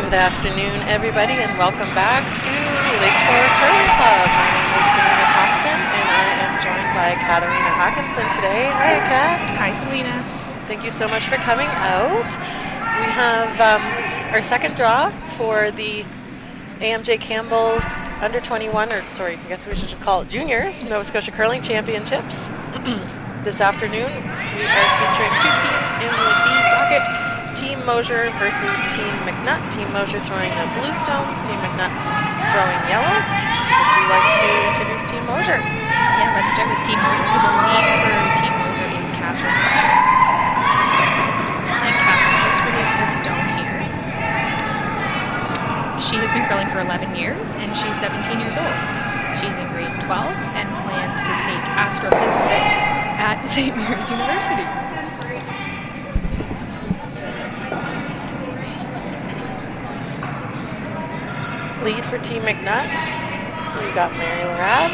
Good afternoon, everybody, and welcome back to Lakeshore Curling Club. My name is Selena Thompson, and I am joined by Katarina Hawkinson today. Hi, Kat. Hi, Selena. Thank you so much for coming out. We have our second draw for the AMJ Campbell's under 21, or sorry, I guess we should just call it juniors, Nova Scotia Curling Championships. This afternoon, we are featuring two teams in the B bracket. Team Mosher versus Team MacNutt. Team Mosher throwing the blue stones, Team MacNutt throwing yellow. Would you like to introduce Team Mosher? Yeah, let's start with Team Mosher. So the lead for Team Mosher is Catherine Myers. And Catherine just released this stone here. She has been curling for 11 years, and she's 17 years old. She's in grade 12 and plans to take astrophysics at St. Mary's University. Lead for Team MacNutt. We got Mary Larad.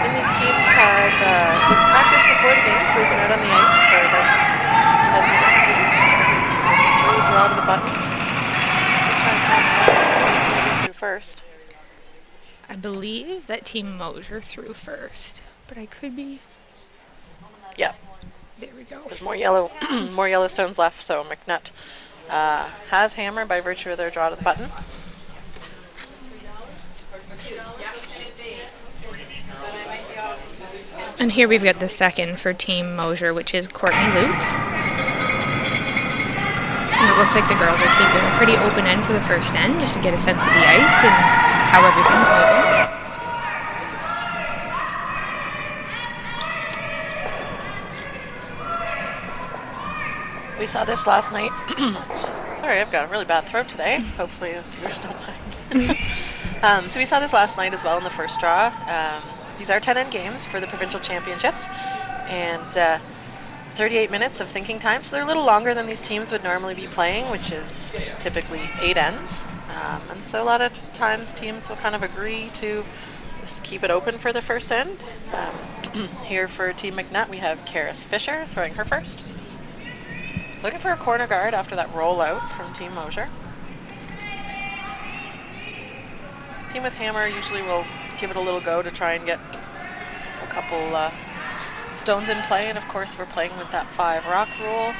And these teams had practice before the game, so they've been out on the ice for about 10 minutes apiece. Throw a draw to the button. Just trying to find stones through first. I believe that Team Mosher threw first, but I could be... Yeah. There we go. There's more yellow, more yellow stones left. So MacNutt has hammer by virtue of their draw to the button. And here we've got the second for Team Mosher, which is Courtney Lutz. And it looks like the girls are keeping a pretty open end for the first end, just to get a sense of the ice and how everything's moving. We saw this last night. Sorry, I've got a really bad throat today. Hopefully the viewers don't mind. So we saw this last night as well in the first draw. These are 10-end games for the provincial championships. And 38 minutes of thinking time. So they're a little longer than these teams would normally be playing, which is typically 8 ends. And so a lot of times teams will kind of agree to just keep it open for the first end. Here for Team MacNutt, we have Karis Fisher throwing her first. Looking for a corner guard after that rollout from Team Mosher. Team with hammer usually will give it a little go to try and get a couple stones in play. And of course we're playing with that 5 rock rule,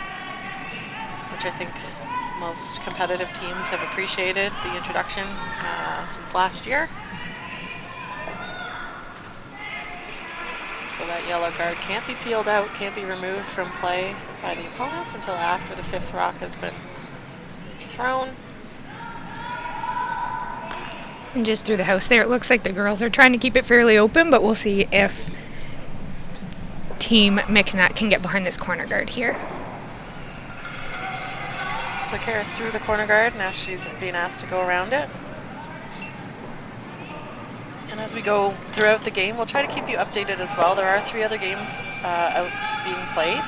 which I think most competitive teams have appreciated the introduction since last year. So that yellow guard can't be peeled out, can't be removed from play by the opponents until after the 5th rock has been thrown. And just through the house there, it looks like the girls are trying to keep it fairly open, but we'll see if Team MacNutt can get behind this corner guard here. So Karis threw the corner guard, now she's being asked to go around it. And as we go throughout the game, we'll try to keep you updated as well. There are 3 other games out being played.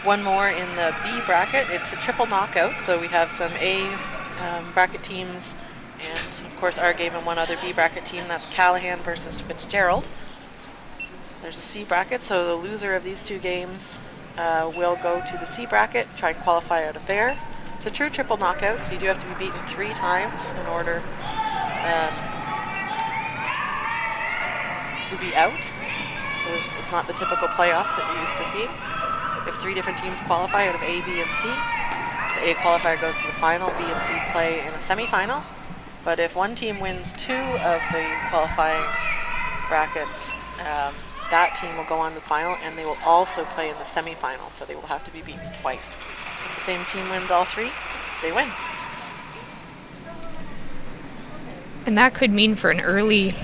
One more in the B bracket. It's a triple knockout, so we have some A bracket teams and, of course, our game and one other B bracket team. That's Callahan versus Fitzgerald. There's a C bracket, so the loser of these 2 games will go to the C bracket, try and qualify out of there. It's a true triple knockout, so you do have to be beaten 3 times in order to be out. So it's not the typical playoffs that we used to see. If 3 different teams qualify out of A, B, and C, the A qualifier goes to the final, B and C play in a semifinal. But if one team wins 2 of the qualifying brackets, that team will go on to the final, and they will also play in the semifinal, so they will have to be beaten twice. If the same team wins all 3, they win. And that could mean for an early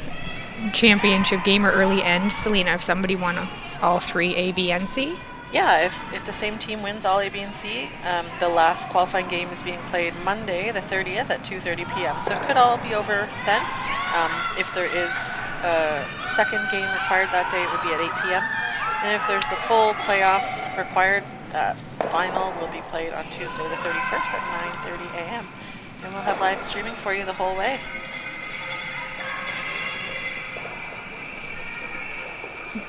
championship game or early end, Selena, if somebody won all 3 A, B, and C? Yeah, if the same team wins all A, B, and C, the last qualifying game is being played Monday, the 30th at 2:30 p.m. So it could all be over then. If there is a second game required that day, it would be at 8 p.m. And if there's the full playoffs required, that final will be played on Tuesday, the 31st at 9:30 a.m. And we'll have live streaming for you the whole way.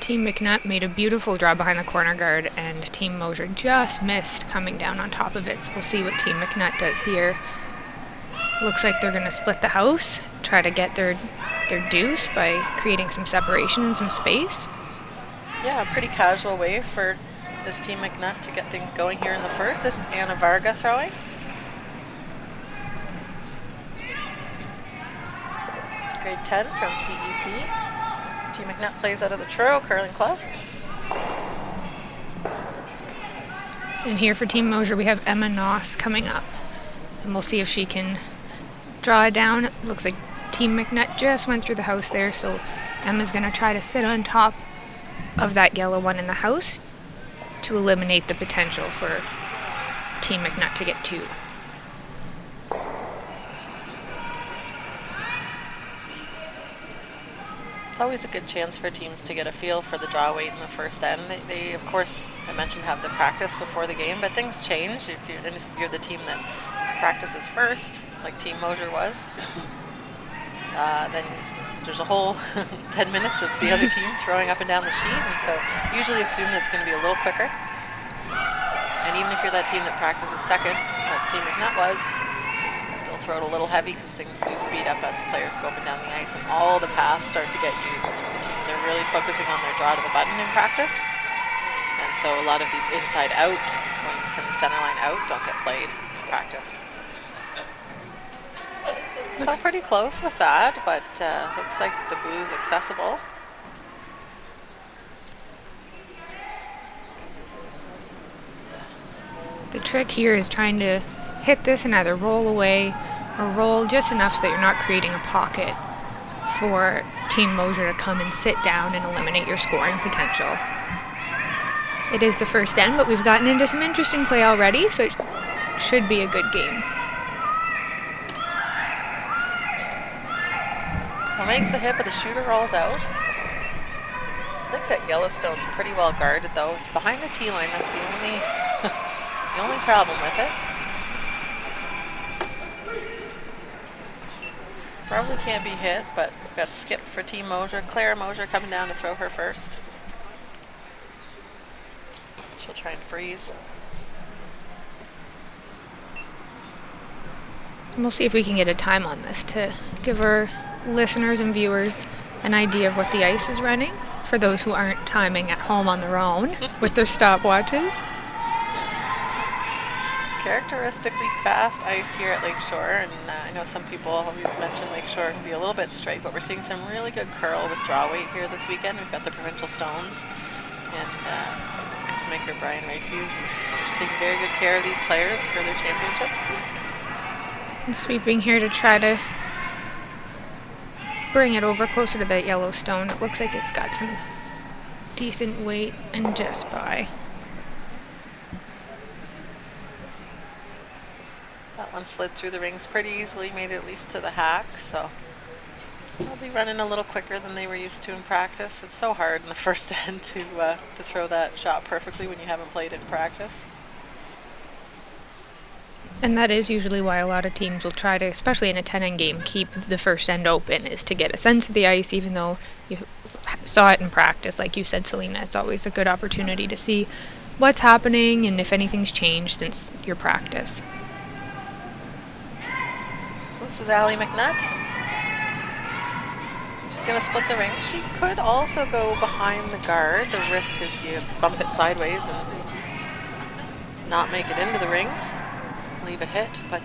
Team MacNutt made a beautiful draw behind the corner guard, and Team Mosher just missed coming down on top of it. So we'll see what Team MacNutt does here. Looks like they're going to split the house, try to get their deuce by creating some separation and some space. Yeah, a pretty casual way for this Team MacNutt to get things going here in the first. This is Anna Varga throwing. Grade 10 from CEC. Team MacNutt plays out of the Truro Curling Club. And here for Team Mosher, we have Emma Noss coming up. And we'll see if she can draw it down. It looks like Team MacNutt just went through the house there, so Emma's going to try to sit on top of that yellow one in the house to eliminate the potential for Team MacNutt to get two. It's always a good chance for teams to get a feel for the draw weight in the first end. They of course, I mentioned, have the practice before the game, but things change. If you're the team that practices first, like Team Mosher was, then there's a whole 10 minutes of the other team throwing up and down the sheet, and so usually assume that it's going to be a little quicker. And even if you're that team that practices second, as Team MacNutt was, still throw it a little heavy because things do speed up as players go up and down the ice, and all the paths start to get used. The teams are really focusing on their draw to the button in practice, and so a lot of these inside out, going from the center line out, don't get played in practice. So pretty close with that, but looks like the blue's accessible. The trick here is trying to hit this and either roll away or roll just enough so that you're not creating a pocket for Team Mosher to come and sit down and eliminate your scoring potential. It is the first end, but we've gotten into some interesting play already, so it should be a good game. So makes the hit, but the shooter rolls out. I think that Yellowstone's pretty well guarded, though. It's behind the tee line. That's the only problem with it. Probably can't be hit, but we've got skip for Team Mosher. Clara Mosher coming down to throw her first. She'll try and freeze. And we'll see if we can get a time on this to give our listeners and viewers an idea of what the ice is running for those who aren't timing at home on their own with their stopwatches. Characteristically fast ice here at Lakeshore, and I know some people always mention Lakeshore can be a little bit straight, but we're seeing some really good curl with draw weight here this weekend. We've got the Provincial Stones, and icemaker Brian Rayfuse is taking very good care of these players for their championships. And sweeping here to try to bring it over closer to that Yellowstone. It looks like it's got some decent weight and just by. That one slid through the rings pretty easily, made it at least to the hack, so they'll be running a little quicker than they were used to in practice. It's so hard in the first end to throw that shot perfectly when you haven't played it in practice. And that is usually why a lot of teams will try to, especially in a 10-end game, keep the first end open, is to get a sense of the ice, even though you saw it in practice. Like you said, Selena, it's always a good opportunity to see what's happening and if anything's changed since your practice. So this is Allie MacNutt. She's going to split the ring. She could also go behind the guard. The risk is you bump it sideways and not make it into the rings. Leave a hit, but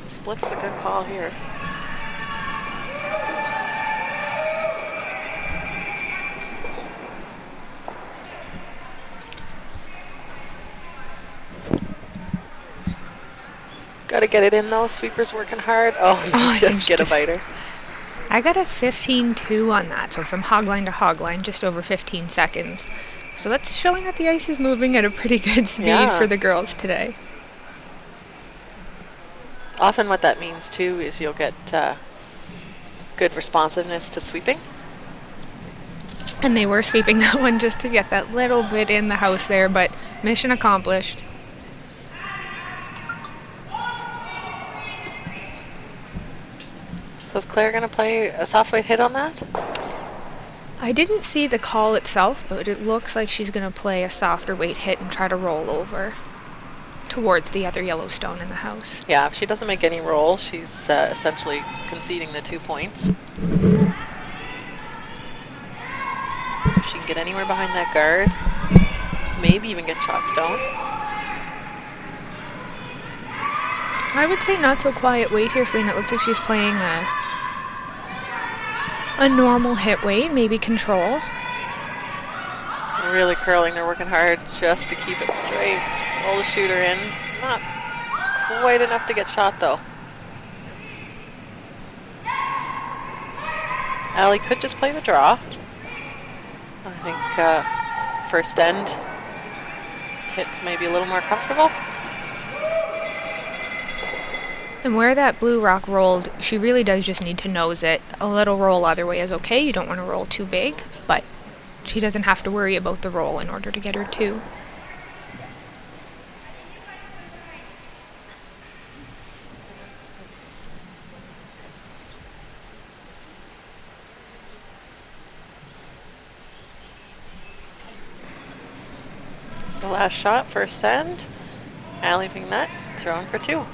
split's a good call here. Got to get it in though. Sweeper's working hard. Oh, just get a biter. I got a 15-2 on that, so from hogline to hogline, just over 15 seconds. So that's showing that the ice is moving at a pretty good speed for the girls today. Often what that means too is you'll get good responsiveness to sweeping. And they were sweeping that one just to get that little bit in the house there, but mission accomplished. So is Claire going to play a soft weight hit on that? I didn't see the call itself, but it looks like she's going to play a softer weight hit and try to roll over towards the other yellow stone in the house. Yeah, if she doesn't make any roll, she's essentially conceding the 2 points. If she can get anywhere behind that guard, maybe even get shot stone. I would say not so quiet weight here, Celine. It looks like she's playing a normal hit weight, maybe control. Really curling. They're working hard just to keep it straight. Roll the shooter in. Not quite enough to get shot, though. Allie could just play the draw. I think first end hits maybe a little more comfortable. And where that blue rock rolled, she really does just need to nose it. A little roll other way is okay. You don't want to roll too big, but she doesn't have to worry about the roll in order to get her 2. The last shot, first end. Allie MacNutt throwing for 2.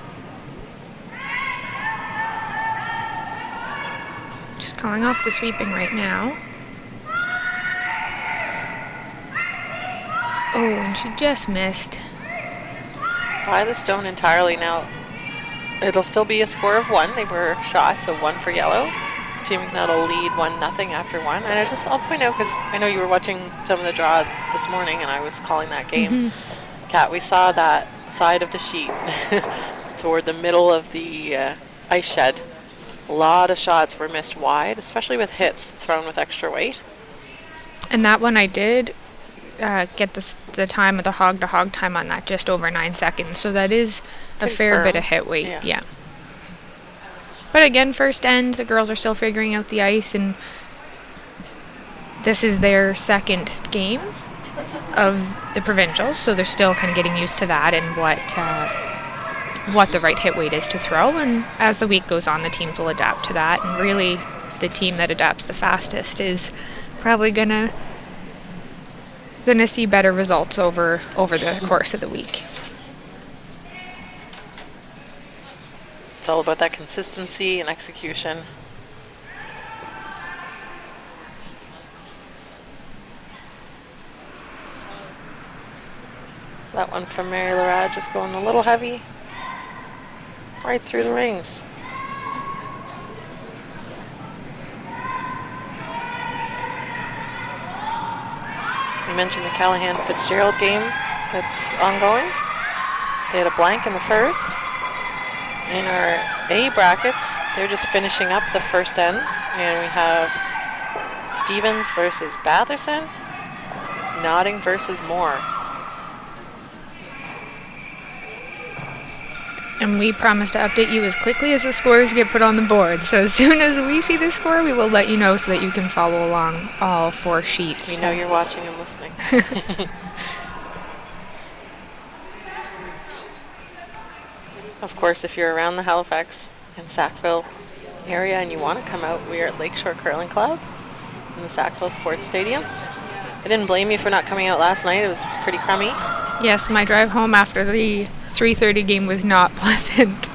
Just calling off the sweeping right now. Oh, and she just missed. By the stone entirely. Now, it'll still be a score of 1. They were shot, so 1 for yellow. Team MacNutt will lead 1-0 after 1. And I'll point out, because I know you were watching some of the draw this morning, and I was calling that game. Kat, we saw that side of the sheet toward the middle of the ice shed. A lot of shots were missed wide, especially with hits thrown with extra weight. And that one I did get the time of the hog-to-hog time on that, just over 9 seconds. So that is a fair bit of hit weight, yeah. But again, first end, the girls are still figuring out the ice, and this is their second game of the provincials, so they're still kind of getting used to that and what the right hit weight is to throw. And as the week goes on, the teams will adapt to that. And really, the team that adapts the fastest is probably gonna see better results over the course of the week. It's all about that consistency and execution. That one from Mary Larad just going a little heavy. Right through the rings. You mentioned the Callahan-Fitzgerald game that's ongoing. They had a blank in the first. In our A brackets, they're just finishing up the first ends, and we have Stevens versus Batherson, Notting versus Moore. And we promise to update you as quickly as the scores get put on the board. So as soon as we see the score, we will let you know so that you can follow along all 4 sheets. We know you're watching and listening. Of course, if you're around the Halifax and Sackville area and you want to come out, we are at Lakeshore Curling Club in the Sackville Sports Stadium. I didn't blame you for not coming out last night. It was pretty crummy. Yes, my drive home after the 3:30 game was not pleasant.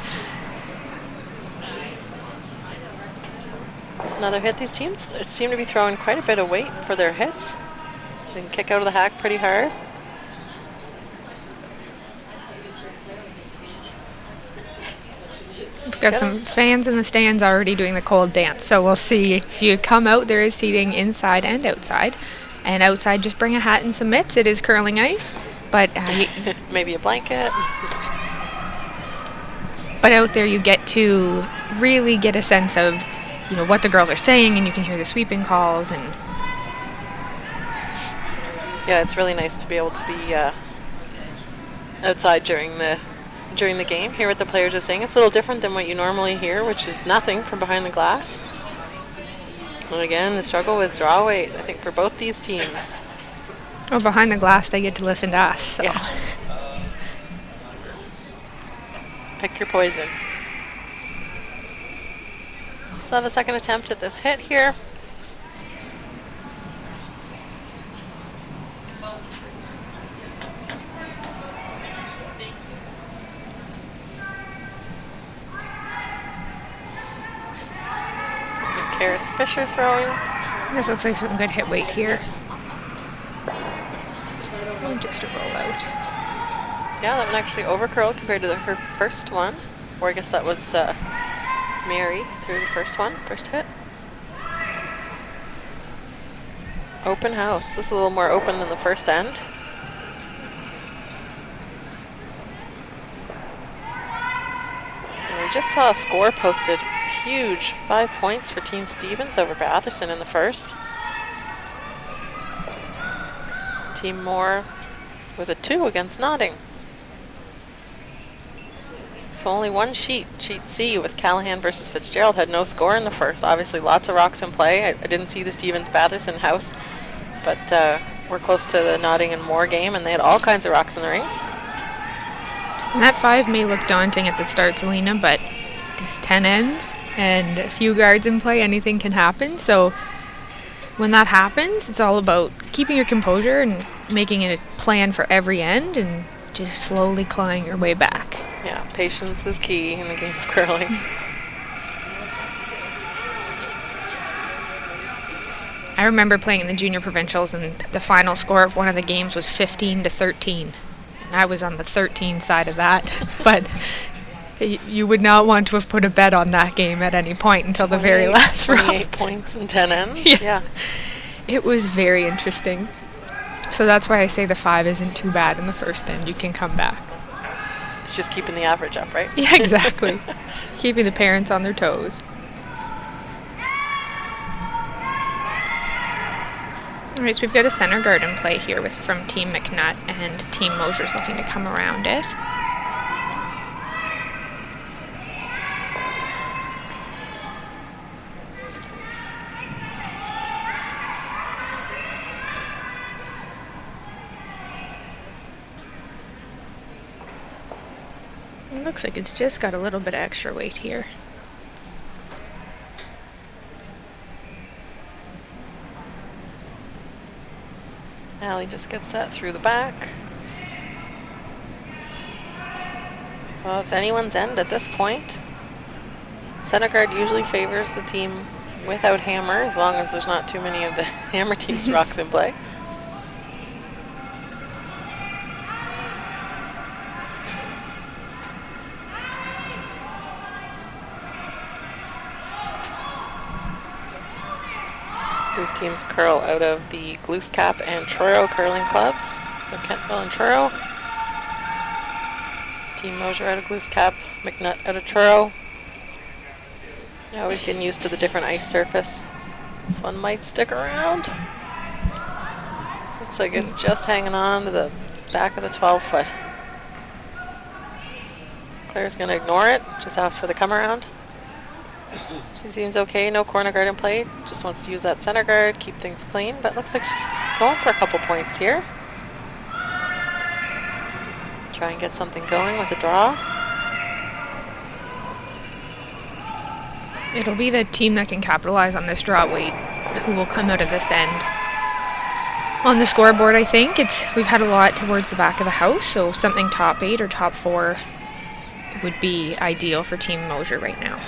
There's another hit. These teams seem to be throwing quite a bit of weight for their hits. They can kick out of the hack pretty hard. We've got some fans in the stands already doing the cold dance, so we'll see. If you come out, there is seating inside and outside. And outside, just bring a hat and some mitts. It is curling ice, but maybe a blanket. But out there, you get to really get a sense of, what the girls are saying, and you can hear the sweeping calls. And yeah, it's really nice to be able to be outside during the game, hear what the players are saying. It's a little different than what you normally hear, which is nothing from behind the glass. And again, the struggle with draw weight, I think, for both these teams. Well, behind the glass, they get to listen to us. So. Yeah. Pick your poison. Let's have a second attempt at this hit here. Karis Fisher throwing. This looks like some good hit weight here. And just a roll out. Yeah, that one actually overcurled compared to her first one. Or I guess that was Mary threw the first one, first hit. Open house. This is a little more open than the first end. And we just saw a score posted. Huge 5 points for Team Stevens over Batherson in the first. Team Moore with a 2 against Notting. So only one sheet C with Callahan versus Fitzgerald had no score in the first. Obviously lots of rocks in play. I didn't see the Stevens-Batherson house, but we're close to the Notting and Moore game, and they had all kinds of rocks in the rings. And that 5 may look daunting at the start, Selena, but it's 10 ends and a few guards in play. Anything can happen. So when that happens, it's all about keeping your composure and making it a plan for every end and just slowly clawing your way back. Yeah, patience is key in the game of curling. I remember playing in the junior provincials, and the final score of one of the games was 15-13. And I was on the 13 side of that. But you would not want to have put a bet on that game at any point until the very last round. 28 points and 10 ends. Yeah. It was very interesting. So that's why I say the 5 isn't too bad in the first end. You can come back. It's just keeping the average up, right? Yeah, exactly. Keeping the parents on their toes. All right, so we've got a center guard in play here from Team MacNutt, and Team Mosher's looking to come around it. It looks like it's just got a little bit of extra weight here. Allie just gets that through the back. So it's anyone's end at this point. Center guard usually favors the team without hammer, as long as there's not too many of the hammer team's rocks in play. These teams curl out of the Glooscap and Truro curling clubs. So Kentville and Truro. Team Mosher out of Glooscap, MacNutt out of Truro. You're always getting used to the different ice surface. This one might stick around. Looks like it's just hanging on to the back of the 12-foot. Claire's going to ignore it, just ask for the come around. She seems okay, no corner guard in play. Just wants to use that center guard, keep things clean, but looks like she's going for a couple points here. Try and get something going with a draw. It'll be the team that can capitalize on this draw weight who will come out of this end. On the scoreboard, I think we've had a lot towards the back of the house, so something top 8 or top 4 would be ideal for Team Mosher right now.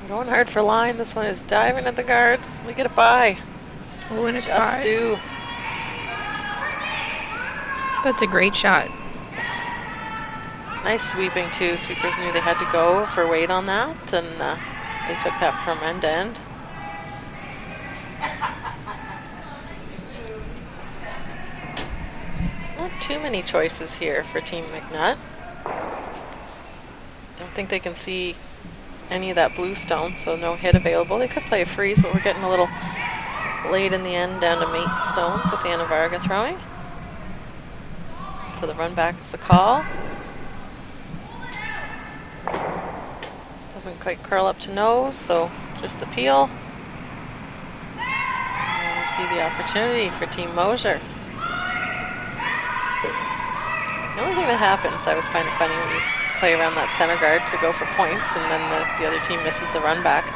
Going hard for line. This one is diving at the guard. We get it by. Oh, and it's just by. do. That's a great shot. Nice sweeping too. Sweepers knew they had to go for weight on that, and they took that from end to end. Not too many choices here for Team MacNutt. Don't think they can see any of that blue stone, so no hit available. They could play a freeze, but we're getting a little late in the end down to mate stones with the Anna Varga throwing. So the run back is the call. Doesn't quite curl up to nose, so just the peel. And we see the opportunity for Team Mosher. The only thing that happens, I always find it funny when you play around that center guard to go for points, and then the other team misses the run back.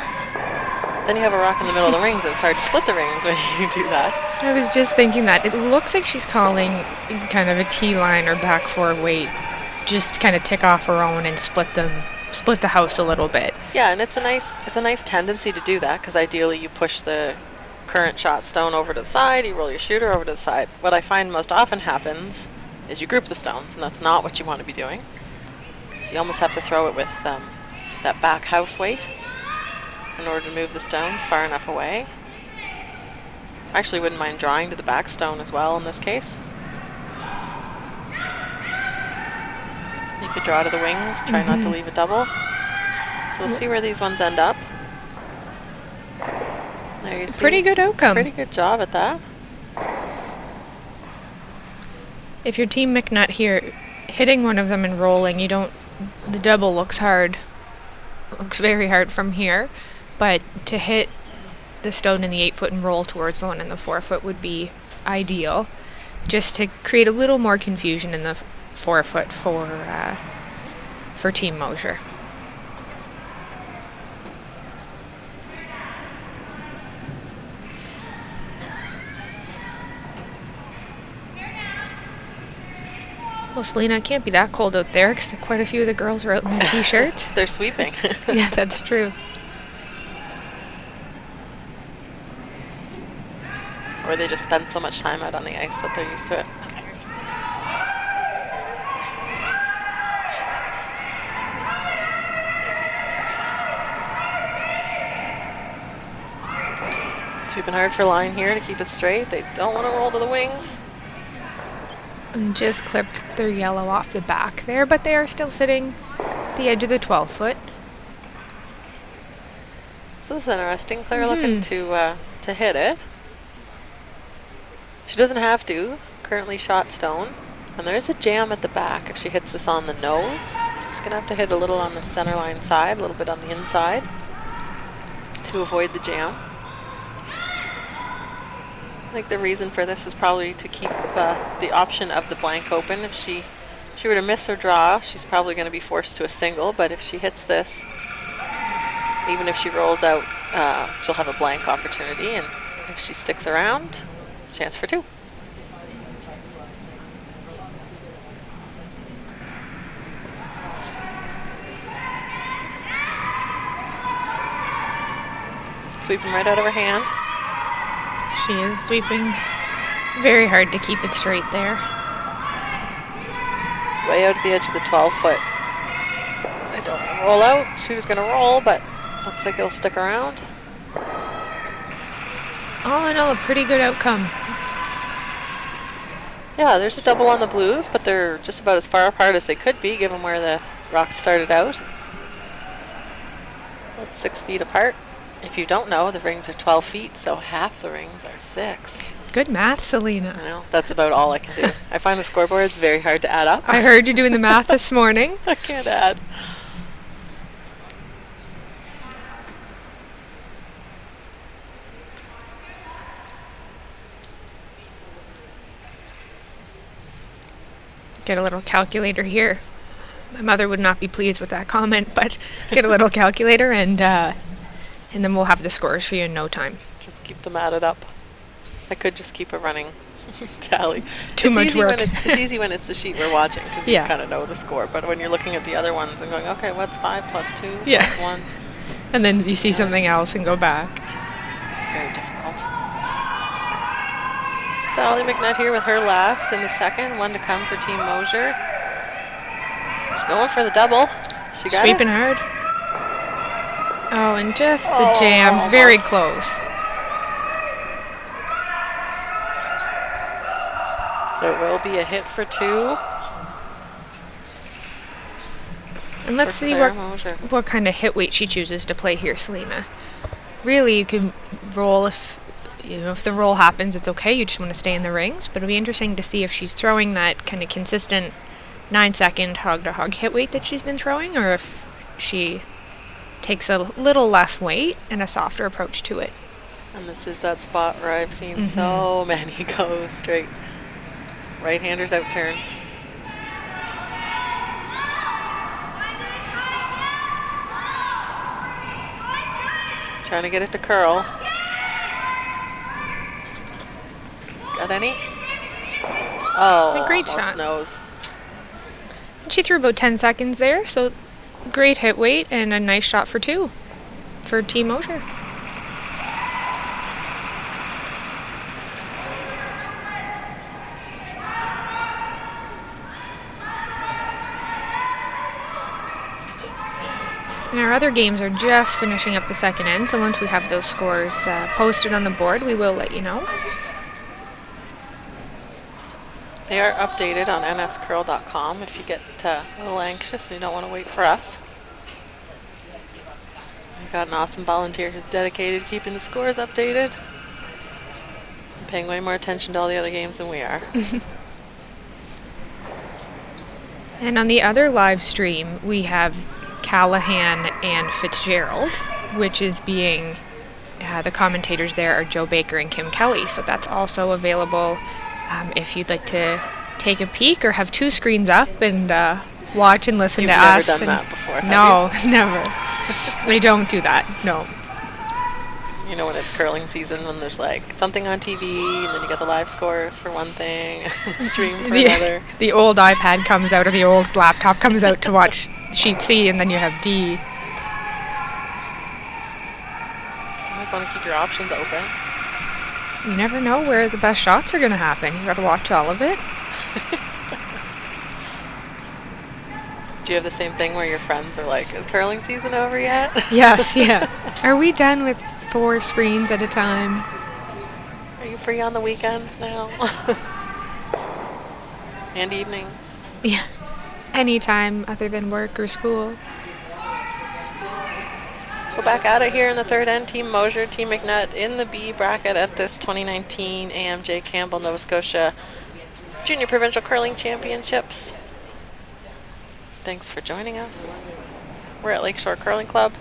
then you have a rock in the middle of the rings, and it's hard to split the rings when you do that. I was just thinking that. It looks like she's calling kind of a T-line or back four weight, just to kind of tick off her own and split the house a little bit. Yeah, and it's a nice tendency to do that, because ideally you push the current shot stone over to the side, you roll your shooter over to the side. What I find most often happens is you group the stones, and that's not what you want to be doing. So you almost have to throw it with that back house weight in order to move the stones far enough away. I actually wouldn't mind drawing to the back stone as well in this case. You could draw to the wings, try not to leave a double. So we'll see where these ones end up. There you see. Pretty good outcome. Pretty good job at that. If you're Team MacNutt here, hitting one of them and rolling, the double looks hard. Looks very hard from here. But to hit the stone in the 8-foot and roll towards the one in the 4-foot would be ideal. Just to create a little more confusion in the 4-foot for Team Mosher. Well, Selena, it can't be that cold out there because quite a few of the girls are out in their t-shirts. They're sweeping. Yeah, that's true. Or they just spend so much time out on the ice that they're used to it. Sweeping hard for line here to keep it straight. They don't want to roll to the wings. And just clipped their yellow off the back there, but they are still sitting at the edge of the 12-foot. So this is interesting. Claire looking to hit it. She doesn't have to. Currently shot stone. And there is a jam at the back if she hits this on the nose. So she's going to have to hit a little on the center line side, a little bit on the inside to avoid the jam. I think the reason for this is probably to keep the option of the blank open. If she were to miss her draw, she's probably going to be forced to a single. But if she hits this, even if she rolls out, she'll have a blank opportunity. And if she sticks around, chance for two. Sweeping right out of her hand. She is sweeping very hard to keep it straight there. It's way out at the edge of the 12-foot. I don't want to roll out. She was going to roll, but looks like it'll stick around. All in all, a pretty good outcome. Yeah, there's a double on the blues, but they're just about as far apart as they could be, given where the rocks started out. About 6 feet apart. If you don't know, the rings are 12 feet, so half the rings are 6. Good math, Selena. I know, that's about all I can do. I find the scoreboards very hard to add up. I heard you doing the math this morning. I can't add. Get a little calculator here. My mother would not be pleased with that comment, but get a little calculator and then we'll have the scores for you in no time. Just keep them added up. I could just keep a running tally. Too much work. It's easy when it's the sheet we're watching because Yeah. you kind of know the score. But when you're looking at the other ones and going, okay, what's 5 plus 2 Yeah. plus 1? And then you see something else and go back. It's very difficult. Sally MacNutt here with her last in the second. One to come for Team Mosher. She's going for the double. She got Sweeping it. hard. Oh, and just the jam. Very almost. close. So it will be a hit for 2. And let's for see Claire Mosher. what kind of hit weight she chooses to play here, Selena. Really, you can roll if the roll happens, it's okay. You just want to stay in the rings. But it'll be interesting to see if she's throwing that kind of consistent 9-second hog-to-hog hit weight that she's been throwing, or if she takes a little less weight and a softer approach to it. And this is that spot where I've seen so many go straight. Right-handers out turn. Trying to get it to curl. Got any? Oh, A great almost shot. nose. She threw about 10 seconds there, so great hit weight and a nice shot for 2 for Team Mosher. And our other games are just finishing up the second end, so once we have those scores posted on the board, we will let you know. They are updated on nscurl.com if you get a little anxious and you don't want to wait for us. We've got an awesome volunteer who's dedicated to keeping the scores updated. And paying way more attention to all the other games than we are. And on the other live stream, we have Callahan and Fitzgerald, which is being, the commentators there are Joe Baker and Kim Kelly, so that's also available if you'd like to take a peek or have 2 screens up and watch and listen You've to never us. done that before, have No, never. They don't do that, no. You know when it's curling season when there's like something on TV and then you get the live scores for one thing and the stream for another. The old iPad comes out or the old laptop comes out to watch Sheet C, and then you have D. You always want to keep your options open. You never know where the best shots are going to happen. You got to watch all of it. Do you have the same thing where your friends are like, is curling season over yet? Yes, yeah. Are we done with 4 screens at a time? Are you free on the weekends now? And evenings? Yeah. Anytime other than work or school. Go back at it here in the third end. Team Mosher, Team MacNutt in the B bracket at this 2019 AMJ Campbell, Nova Scotia Junior Provincial Curling Championships. Thanks for joining us. We're at Lakeshore Curling Club.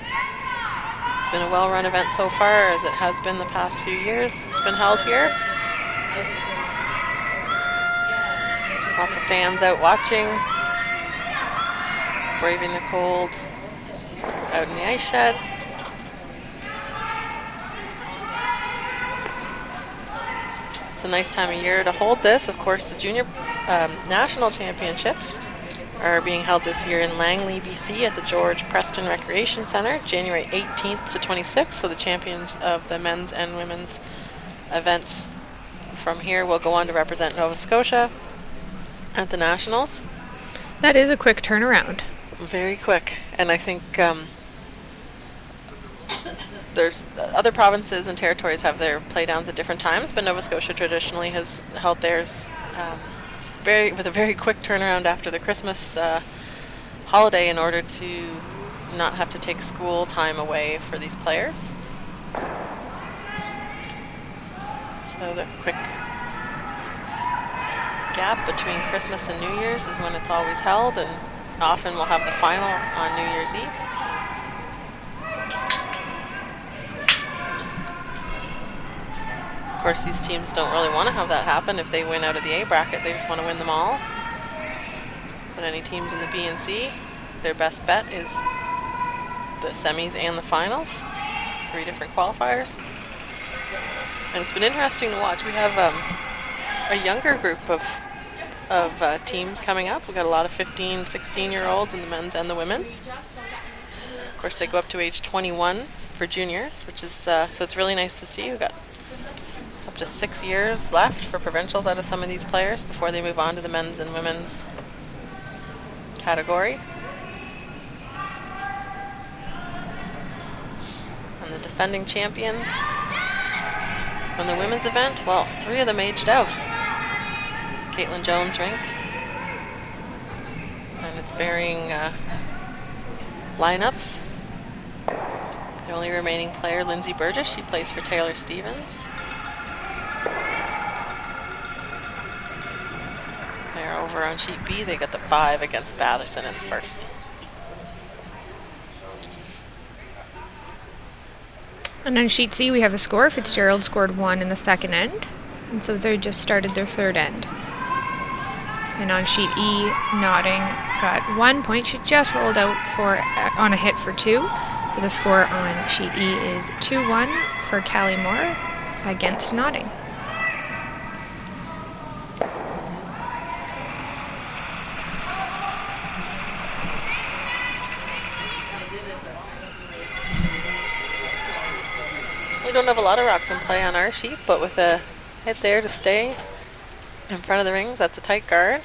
It's been a well-run event so far, as it has been the past few years. It's been held here. Lots of fans out watching, braving the cold out in the ice shed. It's a nice time of year to hold this. Of course, the Junior National Championships are being held this year in Langley, BC at the George Preston Recreation Centre, January 18th to 26th. So the champions of the men's and women's events from here will go on to represent Nova Scotia at the Nationals. That is a quick turnaround. Very quick. And I think there's other provinces and territories have their playdowns at different times, but Nova Scotia traditionally has held theirs with a very quick turnaround after the Christmas holiday in order to not have to take school time away for these players. So the quick gap between Christmas and New Year's is when it's always held, and often we'll have the final on New Year's Eve. Of course, these teams don't really want to have that happen. If they win out of the A bracket, they just want to win them all. But any teams in the B and C, their best bet is the semis and the finals. 3 different qualifiers. And it's been interesting to watch. We have a younger group of teams coming up. We've got a lot of 15, 16-year-olds in the men's and the women's. Of course, they go up to age 21 for juniors, which is, so it's really nice to see. We've got up to 6 years left for provincials out of some of these players before they move on to the men's and women's category. And the defending champions from the women's event, well, 3 of them aged out. Caitlin Jones rink. And it's bearing lineups. The only remaining player, Lindsay Burgess, she plays for Taylor Stevens. They're over on sheet B. They got the 5 against Batherson in the first. And on sheet C, we have a score. Fitzgerald scored 1 in the second end, and so they just started their third end. And on sheet E, Notting got 1 point. She just rolled out on a hit for 2. So the score on sheet E is 2-1 for Callie Moore against Notting. We don't have a lot of rocks in play on our sheet, but with a hit there to stay in front of the rings, that's a tight guard.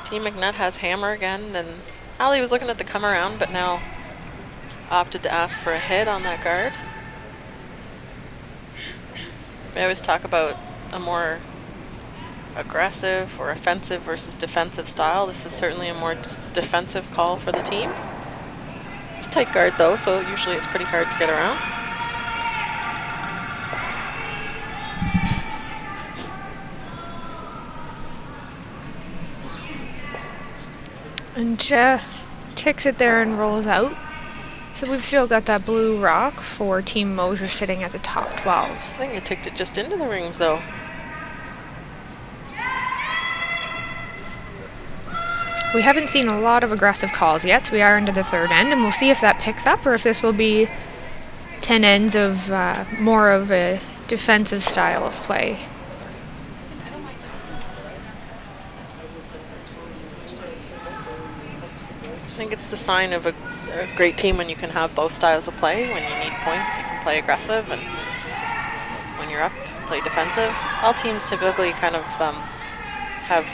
Team MacNutt has hammer again, and Allie was looking at the come around, but now opted to ask for a hit on that guard. We always talk about a more aggressive or offensive versus defensive style. This is certainly a more defensive call for the team. It's a tight guard though, so usually it's pretty hard to get around. And just ticks it there and rolls out. So we've still got that blue rock for Team Mosher sitting at the top 12. I think it ticked it just into the rings though. We haven't seen a lot of aggressive calls yet, so we are into the third end, and we'll see if that picks up or if this will be 10 ends of more of a defensive style of play. I think it's the sign of a great team when you can have both styles of play. When you need points, you can play aggressive, and when you're up, play defensive. All teams typically kind of have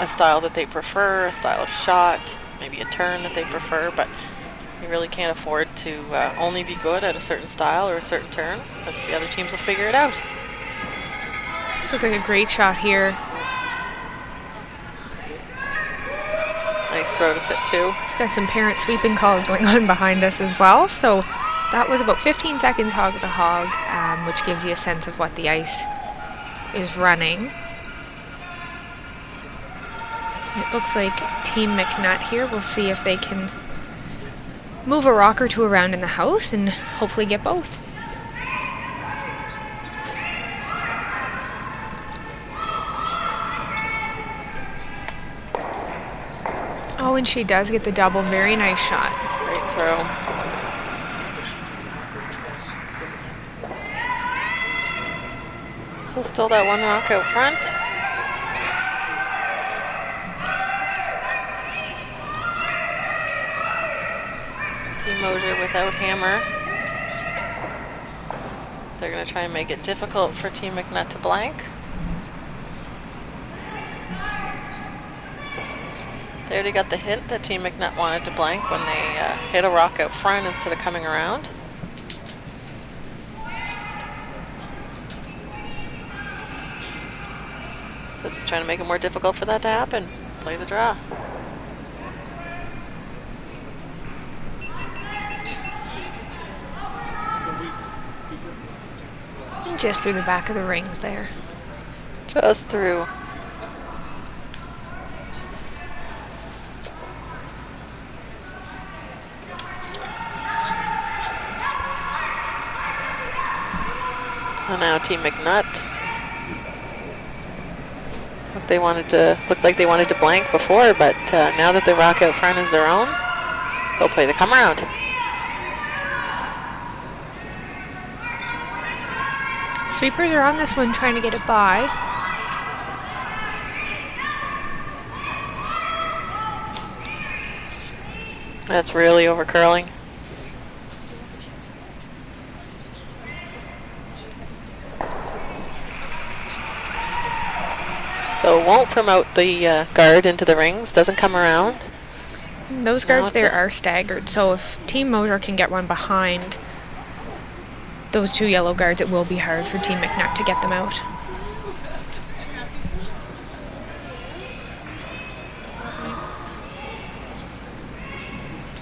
a style that they prefer, a style of shot, maybe a turn that they prefer, but you really can't afford to only be good at a certain style or a certain turn, because the other teams will figure it out. This looks like a great shot here. Nice throw to sit too. We've got some parent sweeping calls going on behind us as well. So that was about 15 seconds hog to hog, which gives you a sense of what the ice is running. It looks like Team MacNutt here. We'll see if they can move a rock or two around in the house and hopefully get both. Oh, and she does get the double. Very nice shot. Great throw. So still that one rock out front. Team Mosher without hammer. They're going to try and make it difficult for Team MacNutt to blank. They already got the hint that Team MacNutt wanted to blank when they hit a rock out front instead of coming around. So just trying to make it more difficult for that to happen. Play the draw. Just through the back of the rings there. Just through. So now Team MacNutt looked like they wanted to blank before, but now that the rock out front is their own, they'll play the come around. Sweepers are on this one trying to get it by. That's really over curling. So it won't promote the guard into the rings, doesn't come around. Those guards there are staggered, so if Team Mosher can get one behind those two yellow guards, it will be hard for Team MacNutt to get them out.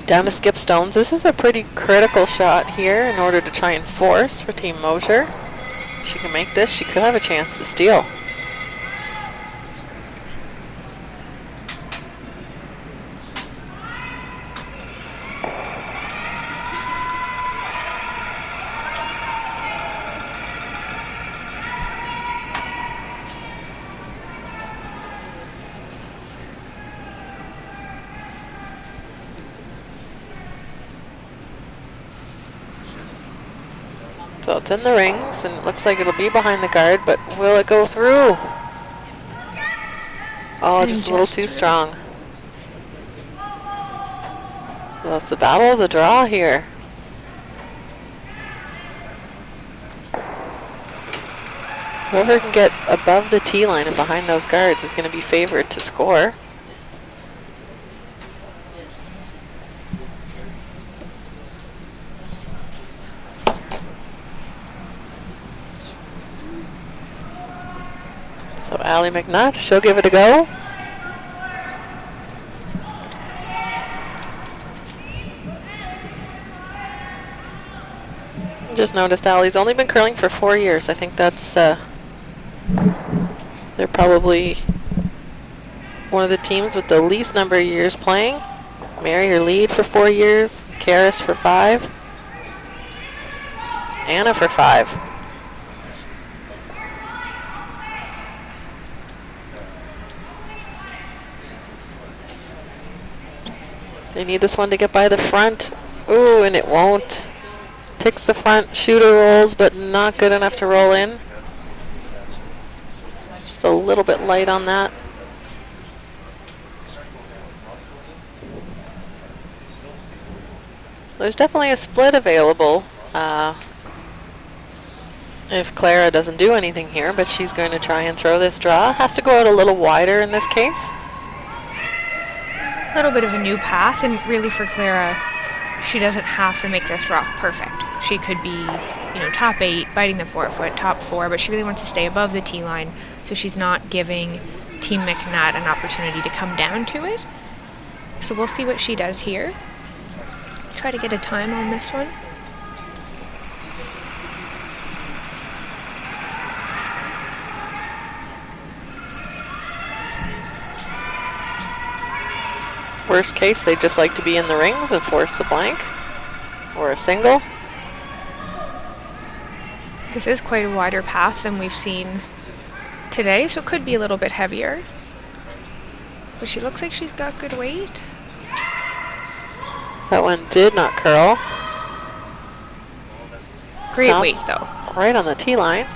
Down to skip stones. This is a pretty critical shot here in order to try and force for Team Mosher. If she can make this, she could have a chance to steal. So it's in the rings, and it looks like it'll be behind the guard, but will it go through? Oh, just a little too strong. Well, it's the battle of the draw here. Whoever can get above the tee line and behind those guards is going to be favored to score. So Allie MacNutt, she'll give it a go. Just noticed Allie's only been curling for 4 years. I think that's, they're probably one of the teams with the least number of years playing. Mary, her lead for 4 years. Karis for 5. Anna for 5. They need this one to get by the front. Ooh, and it won't. Takes the front, shooter rolls, but not good enough to roll in. Just a little bit light on that. There's definitely a split available if Clara doesn't do anything here, but she's going to try and throw this draw. Has to go out a little wider in this case. A little bit of a new path, and really for Clara, she doesn't have to make this draw perfect. She could be, you know, top 8, biting the forefoot, top 4, but she really wants to stay above the tee line, so she's not giving Team MacNutt an opportunity to come down to it. So we'll see what she does here. Try to get a time on this one. Worst case, they just like to be in the rings and force the blank or a single. This is quite a wider path than we've seen today, so it could be a little bit heavier. But she looks like she's got good weight. That one did not curl. Great Stops weight, though. right on the tee line.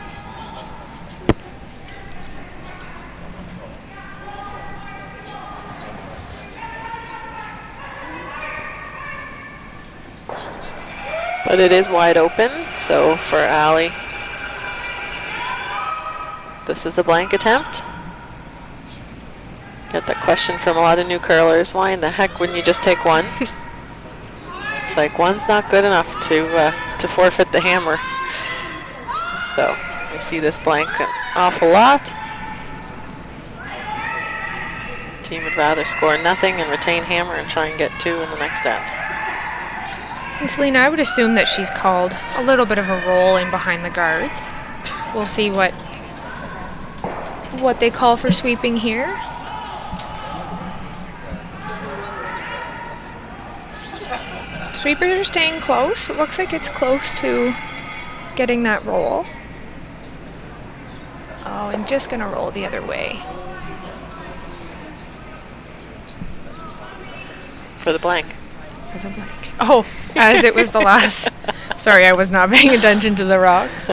But it is wide open, so for Allie, this is the blank attempt. Get that question from a lot of new curlers. Why in the heck wouldn't you just take one? It's like one's not good enough to forfeit the hammer. So we see this blank an awful lot. Team would rather score nothing and retain hammer and try and get 2 in the next end. And Selena, I would assume that she's called a little bit of a roll in behind the guards. We'll see what they call for sweeping here. Sweepers are staying close. It looks like it's close to getting that roll. Oh, and just gonna roll the other way. For the blank. For the blank. Oh, as it was the last. Sorry, I was not paying attention to the rocks.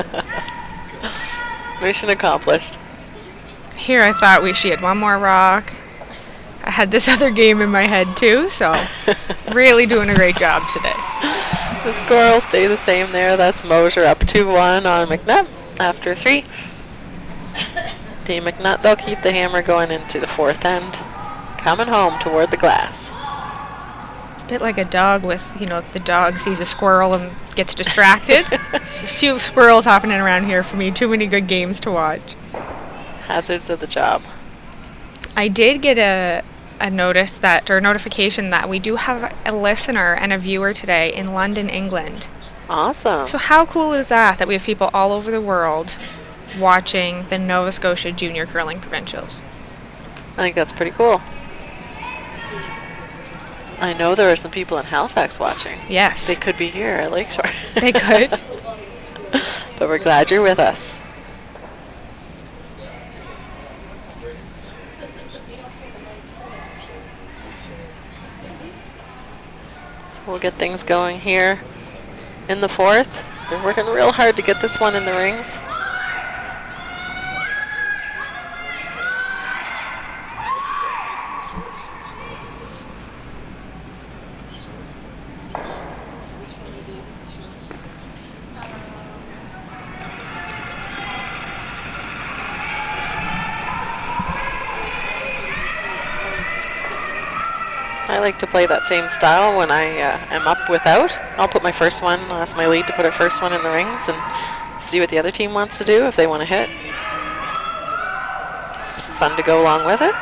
Mission accomplished. Here I thought she had one more rock. I had this other game in my head too, so really doing a great job today. The score will stay the same there. That's Mosher up 2-1 on MacNutt after 3. Team MacNutt, they'll keep the hammer going into the 4th end. Coming home toward the glass. A bit like a dog with, you know, the dog sees a squirrel and gets distracted. A few squirrels happening around here for me. Too many good games to watch. Hazards of the job. I did get a notification that we do have a listener and a viewer today in London, England. Awesome. So how cool is that we have people all over the world watching the Nova Scotia Junior Curling Provincials? I think that's pretty cool. I know there are some people in Halifax watching. Yes. They could be here at Lakeshore. They could. But we're glad you're with us. So we'll get things going here in the 4th. They're working real hard to get this one in the rings. I like to play that same style when I am up without. I'll put my first one, I'll ask my lead to put her first one in the rings and see what the other team wants to do if they want to hit. It's fun to go along with it.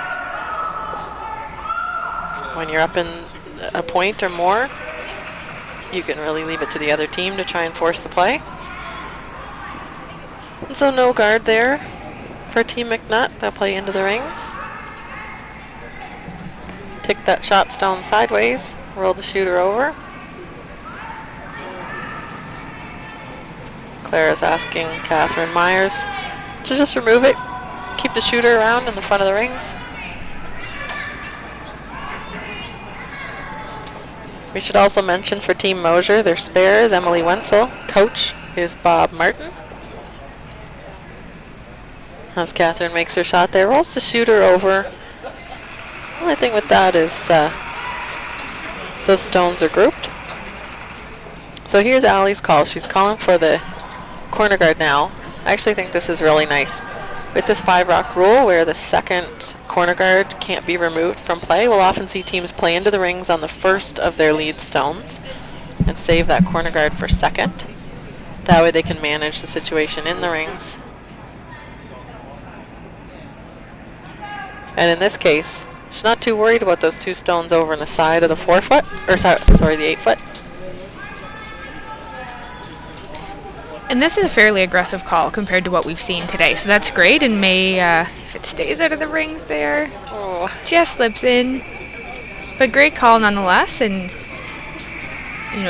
When you're up in a point or more, you can really leave it to the other team to try and force the play. And so no guard there for Team MacNutt. They'll play into the rings. Take that shot stone sideways, roll the shooter over. Clara's asking Catherine Myers to just remove it, keep the shooter around in the front of the rings. We should also mention for Team Mosher, their spare is Emily Wenzel, coach is Bob Martin. As Catherine makes her shot there, rolls the shooter over. The only thing with that is those stones are grouped. So here's Allie's call. She's calling for the corner guard now. I actually think this is really nice. With this 5-rock rule where the second corner guard can't be removed from play, we'll often see teams play into the rings on the first of their lead stones and save that corner guard for second. That way they can manage the situation in the rings. And in this case, she's not too worried about those 2 stones over on the side of the 4-foot, or sorry, the 8-foot. And this is a fairly aggressive call compared to what we've seen today, so that's great. And may, if it stays out of the rings there, just slips in. But great call nonetheless, and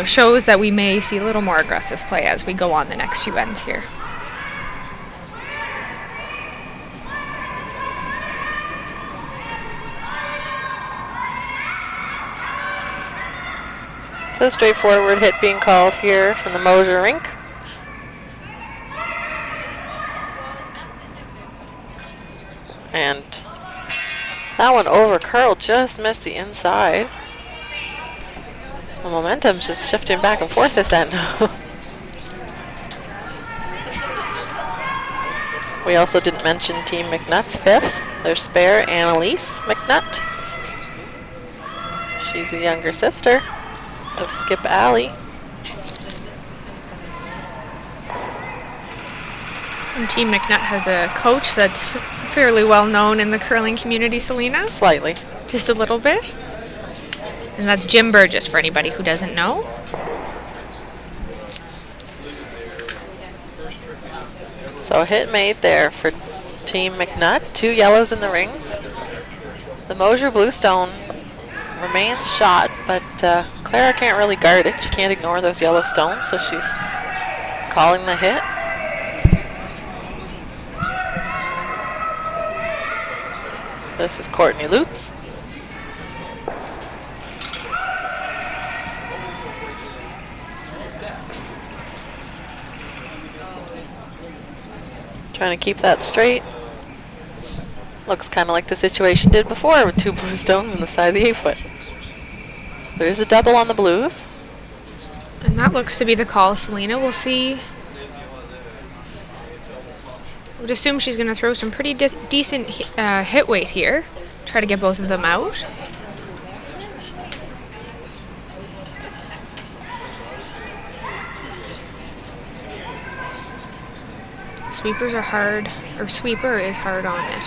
shows that we may see a little more aggressive play as we go on the next few ends here. So straightforward hit being called here from the Mosher rink. And that one over curled, just missed the inside. The momentum's just shifting back and forth this end. We also didn't mention Team MacNutt's 5th. Their spare, Annalise MacNutt. She's the younger sister of Skip Alley. And Team MacNutt has a coach that's fairly well known in the curling community, Selena. Slightly. Just a little bit. And that's Jim Burgess for anybody who doesn't know. So a hit made there for Team MacNutt. 2 yellows in the rings. The Mosher Bluestone remains shot, but Clara can't really guard it. She can't ignore those yellow stones, so she's calling the hit. This is Courtney Lutz. Trying to keep that straight. Looks kind of like the situation did before with 2 blue stones on the side of the 8-foot. There is a double on the blues. And that looks to be the call, Selena. We'll see. I would assume she's going to throw some pretty decent hit weight here. Try to get both of them out. Sweepers are hard, or sweeper is hard on it.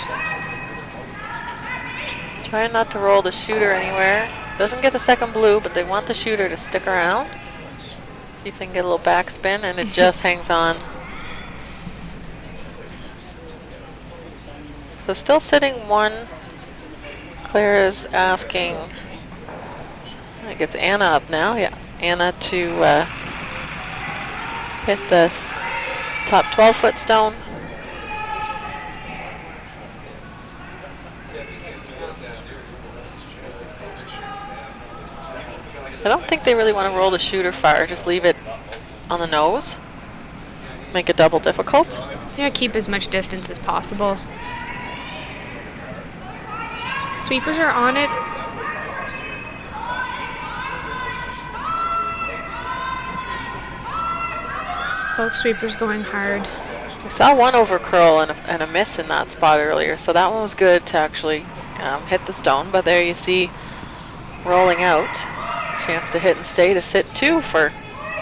Trying not to roll the shooter anywhere. Doesn't get the second blue, but they want the shooter to stick around. See if they can get a little backspin, and it just hangs on. So still sitting 1. Clara's asking, I think it's Anna up now. Yeah, Anna to hit the top 12-foot stone. I don't think they really want to roll the shooter far, just leave it on the nose. make it double difficult. Yeah, keep as much distance as possible. Sweepers are on it. Both sweepers going hard. We saw one over curl and a miss in that spot earlier, so that one was good to actually hit the stone. But there you see rolling out. Chance to hit and stay to sit 2 for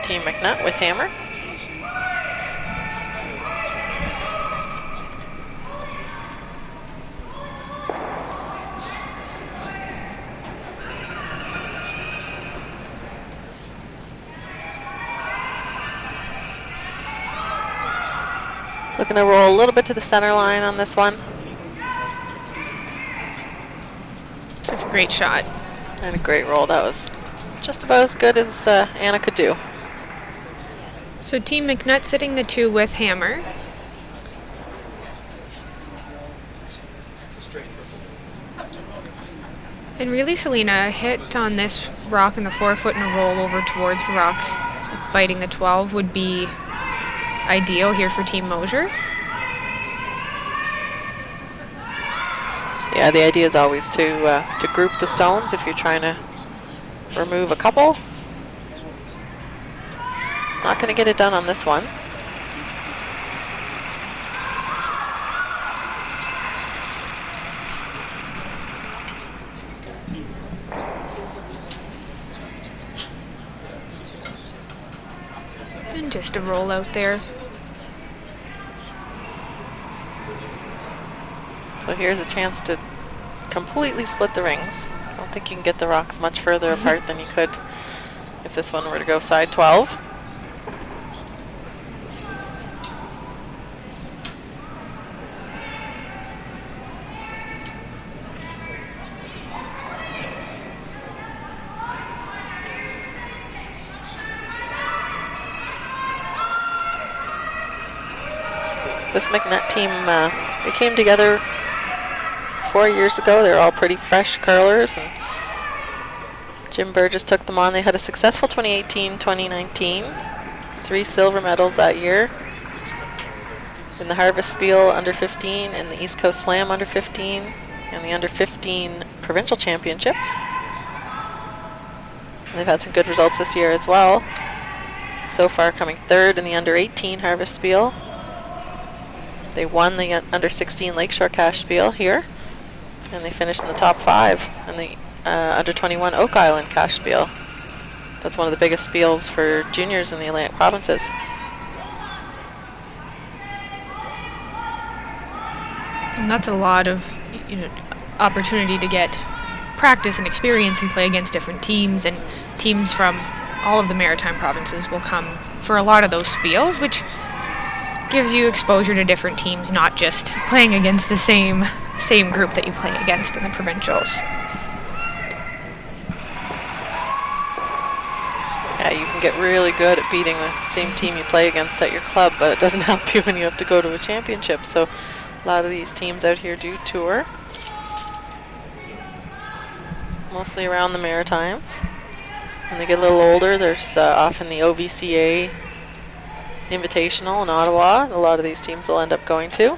Team MacNutt with hammer. Looking to roll a little bit to the center line on this one. It's a great shot. And a great roll. That was just about as good as Anna could do. So Team MacNutt sitting the 2 with hammer. And really, Selena, hit on this rock in the 4-foot and a roll over towards the rock, biting the 12 would be ideal here for Team Mosher. Yeah, the idea is always to group the stones if you're trying to remove a couple. Not going to get it done on this one. And just a roll out there. So here's a chance to completely split the rings. I don't think you can get the rocks much further apart than you could if this one were to go side 12. This MacNutt team, they came together 4 years ago. They're all pretty fresh curlers, and Jim Burgess took them on. They had a successful 2018-2019, 3 silver medals that year in the Harvest Spiel under 15, and the East Coast Slam under 15, and the under 15 provincial championships. And they've had some good results this year as well. So far coming 3rd in the under 18 Harvest Spiel. They won the under 16 Lakeshore Cash Spiel here, and they finished in the top 5 in the under 21 Oak Island Cash Spiel. That's one of the biggest spiels for juniors in the Atlantic provinces. And that's a lot of opportunity to get practice and experience and play against different teams, and teams from all of the maritime provinces will come for a lot of those spiels, which gives you exposure to different teams, not just playing against the same group that you play against in the provincials. Yeah, you can get really good at beating the same team you play against at your club, but it doesn't help you when you have to go to a championship. So a lot of these teams out here do tour, mostly around the Maritimes. When they get a little older, there's often the OVCA Invitational in Ottawa. A lot of these teams will end up going to.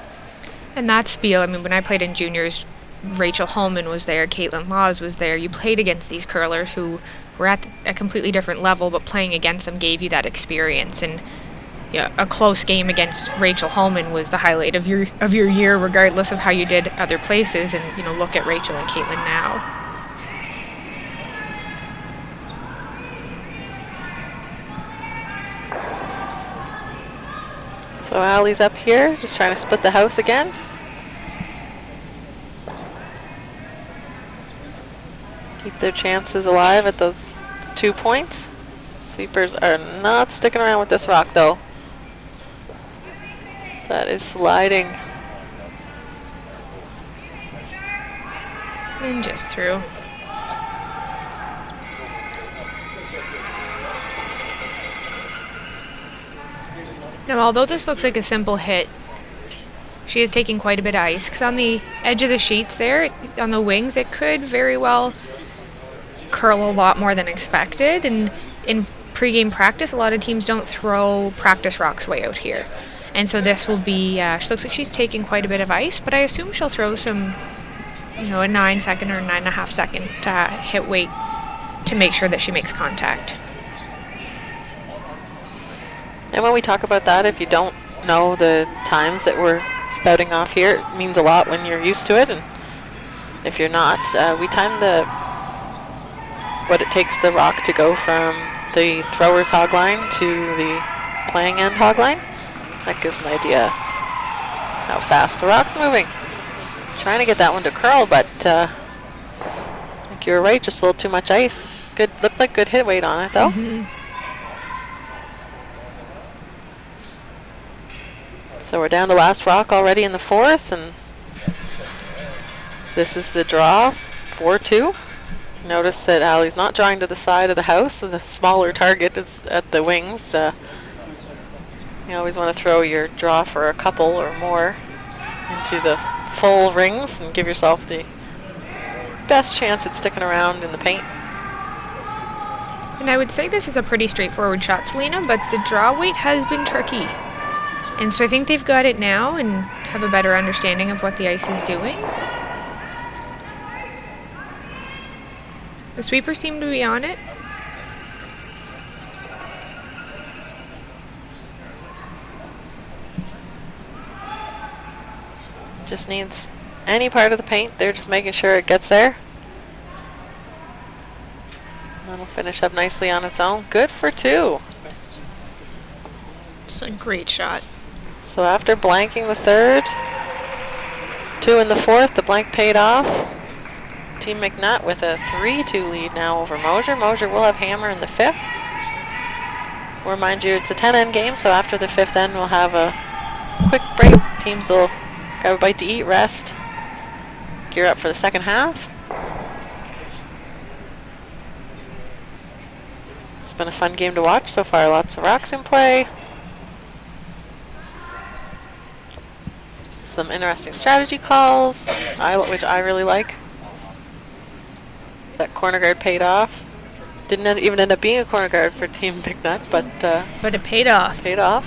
And that spiel, I mean, when I played in juniors, Rachel Holman was there, Caitlin Laws was there. You played against these curlers who were at a completely different level, but playing against them gave you that experience. And a close game against Rachel Holman was the highlight of your year, regardless of how you did other places. And look at Rachel and Caitlin now. So Allie's up here, just trying to split the house again. Keep their chances alive at those 2 points. Sweepers are not sticking around with this rock, though. That is sliding. And just through. Now, although this looks like a simple hit, she is taking quite a bit of ice, because on the edge of the sheets there, on the wings, it could very well curl a lot more than expected. And in pre-game practice, a lot of teams don't throw practice rocks way out here. And so this will be, she looks like she's taking quite a bit of ice, but I assume she'll throw some, a 9-second or 9.5-second hit weight to make sure that she makes contact. And when we talk about that, if you don't know the times that we're spouting off here, it means a lot when you're used to it. And if you're not, we time what it takes the rock to go from the thrower's hog line to the playing end hog line. That gives an idea how fast the rock's moving. Trying to get that one to curl, but I think you were right, just a little too much ice. Good, looked like good hit weight on it though. So we're down to last rock already in the fourth, and this is the draw, 4-2. Notice that Allie's not drawing to the side of the house, so the smaller target is at the wings. You always want to throw your draw for a couple or more into the full rings and give yourself the best chance at sticking around in the paint. And I would say this is a pretty straightforward shot, Selena, but the draw weight has been tricky. And so I think they've got it now and have a better understanding of what the ice is doing. The sweepers seem to be on it. Just needs any part of the paint. They're just making sure it gets there. That'll finish up nicely on its own. Good for 2. It's a great shot. So after blanking the third, 2 in the fourth, the blank paid off. Team MacNutt with a 3-2 lead now over Mosher. Mosher will have hammer in the fifth. We'll remind you it's a 10-end game, so after the fifth end we'll have a quick break. Teams will grab a bite to eat, rest, gear up for the second half. It's been a fun game to watch so far. Lots of rocks in play. Some interesting strategy calls, which I really like. That corner guard paid off. Didn't even end up being a corner guard for Team MacNutt, but it paid off. Paid off.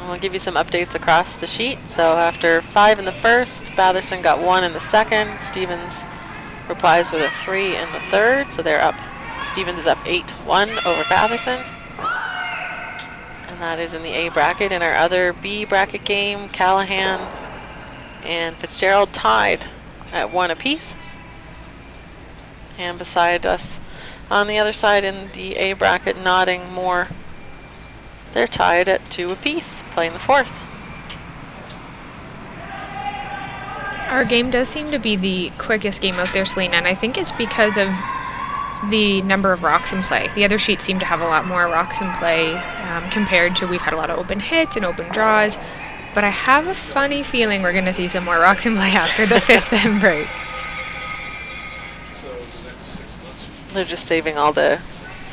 And I'll give you some updates across the sheet. So after 5 in the first, Batherson got 1 in the second. Stevens replies with a 3 in the third, so they're up. Stevens is up 8-1 over Batherson. And that is in the A bracket. In our other B bracket game, Callahan and Fitzgerald tied at 1 apiece. And beside us on the other side in the A bracket, Notting Moore, they're tied at 2 apiece, playing the fourth. Our game does seem to be the quickest game out there, Selena, and I think it's because of the number of rocks in play. The other sheets seem to have a lot more rocks in play compared to we've had a lot of open hits and open draws, but I have a funny feeling we're going to see some more rocks in play after the fifth end break. They're just saving all the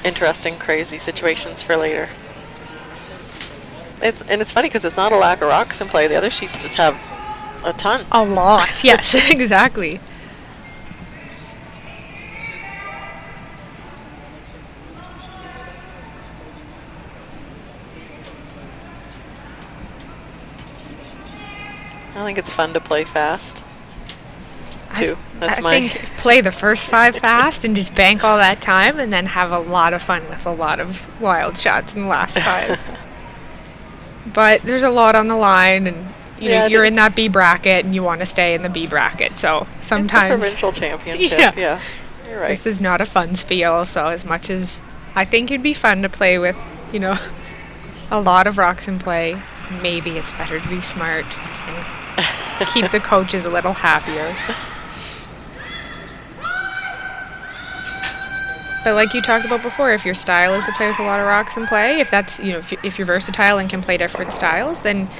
interesting, crazy situations for later. It's funny because it's not a lack of rocks in play. The other sheets just have a ton. A lot, yes, exactly. I think it's fun to play fast, too. I think play the first 5 fast and just bank all that time and then have a lot of fun with a lot of wild shots in the last 5. But there's a lot on the line, and you're in that B bracket and you want to stay in the B bracket, so sometimes... It's a provincial championship, yeah. You're right. This is not a fun spiel, so as much as I think it'd be fun to play with, a lot of rocks in play, maybe it's better to be smart and keep the coaches a little happier. But like you talked about before, if your style is to play with a lot of rocks in play, if that's, if you're versatile and can play different styles, then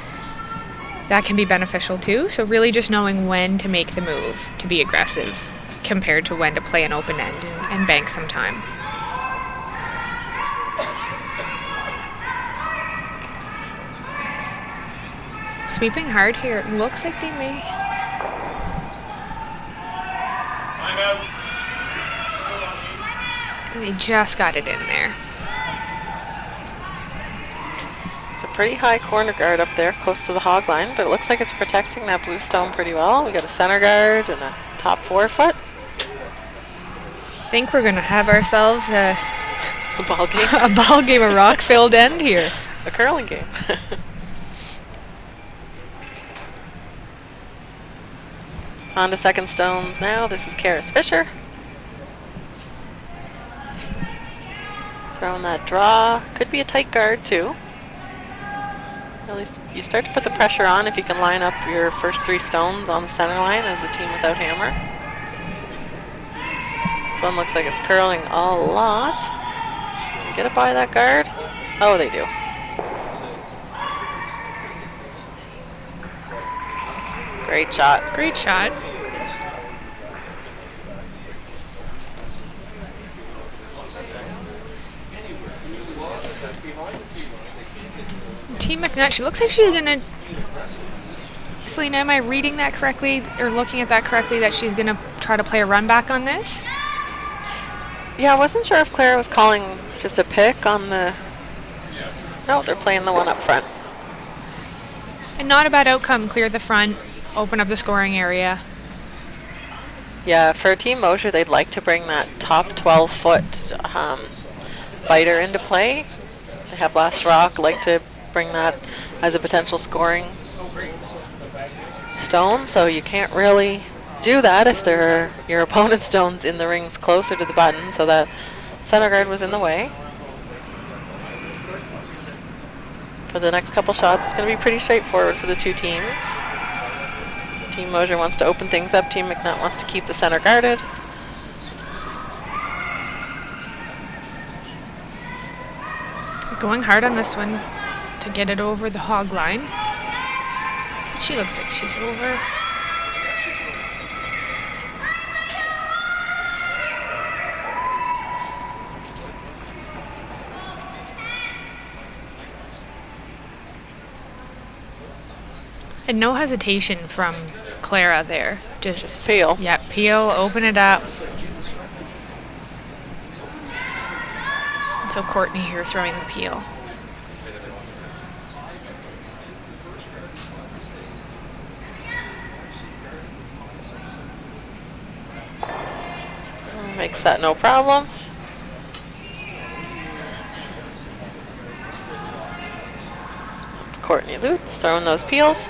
that can be beneficial too. So really just knowing when to make the move to be aggressive compared to when to play an open end and bank some time. Sweeping hard here. It looks like they may... They just got it in there. It's a pretty high corner guard up there, close to the hog line, but it looks like it's protecting that blue stone pretty well. We got a center guard and a top 4 foot. I think we're gonna have ourselves a ball game. a ball game, a rock-filled end here. A curling game. On to second stones now. This is Karis Fisher. Throwing that draw. Could be a tight guard too. At least you start to put the pressure on if you can line up your first 3 stones on the center line as a team without hammer. This one looks like it's curling a lot. Can you get it by that guard? Oh, they do. Great shot. Great shot. Team MacNutt, she looks like she's gonna. Selena, am I reading that correctly or looking at that correctly that she's gonna try to play a run back on this? Yeah, I wasn't sure if Claire was calling just a pick on the. No, they're playing the one up front. And not a bad outcome. Clear the front, open up the scoring area. Yeah, for Team Mosher, they'd like to bring that top 12-foot biter into play. They have last rock, like to bring that as a potential scoring stone, so you can't really do that if there are your opponent's stones in the rings closer to the button, so that center guard was in the way. For the next couple shots, it's going to be pretty straightforward for the two teams. Team Mosher wants to open things up. Team MacNutt wants to keep the center guarded. Going hard on this one to get it over the hog line. But she looks like she's over. And no hesitation from Clara there. Just peel. Yeah, peel, open it up. And so Courtney here throwing the peel. Makes that no problem. It's Courtney Lutz throwing those peels.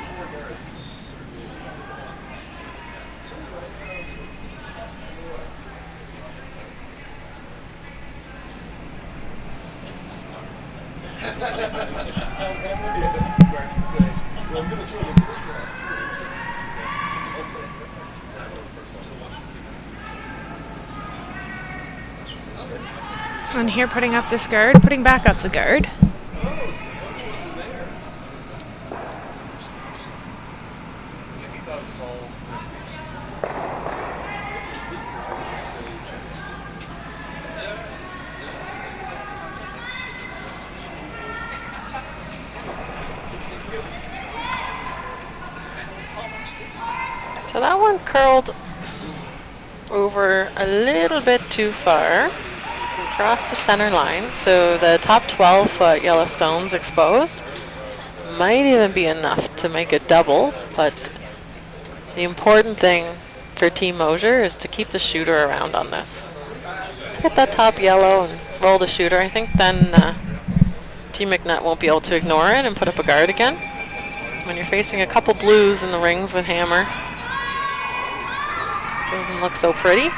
And here putting up this guard, putting back up the guard. So that one curled over a little bit too far across the center line, so the top 12-foot yellow stones exposed. Might even be enough to make a double, but the important thing for Team Mosher is to keep the shooter around on this. Let's get that top yellow and roll the shooter. I think then Team MacNutt won't be able to ignore it and put up a guard again. When you're facing a couple blues in the rings with hammer, doesn't look so pretty.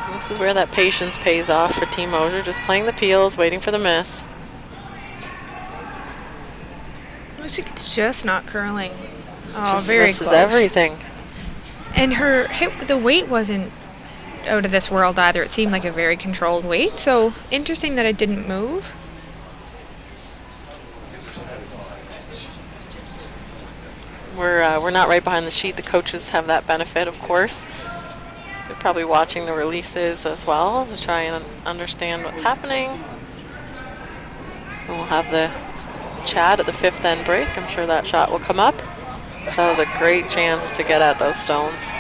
And this is where that patience pays off for Team Mosher, just playing the peels, waiting for the miss. Looks like it's just not curling. Oh, Just very misses close. everything. And her hit, the weight wasn't out of this world either. It seemed like a very controlled weight, so interesting that it didn't move. We're not right behind the sheet. The coaches have that benefit, of course. They're probably watching the releases as well to try and understand what's happening. And we'll have the chat at the 5th end break. I'm sure that shot will come up. That was a great chance to get at those stones.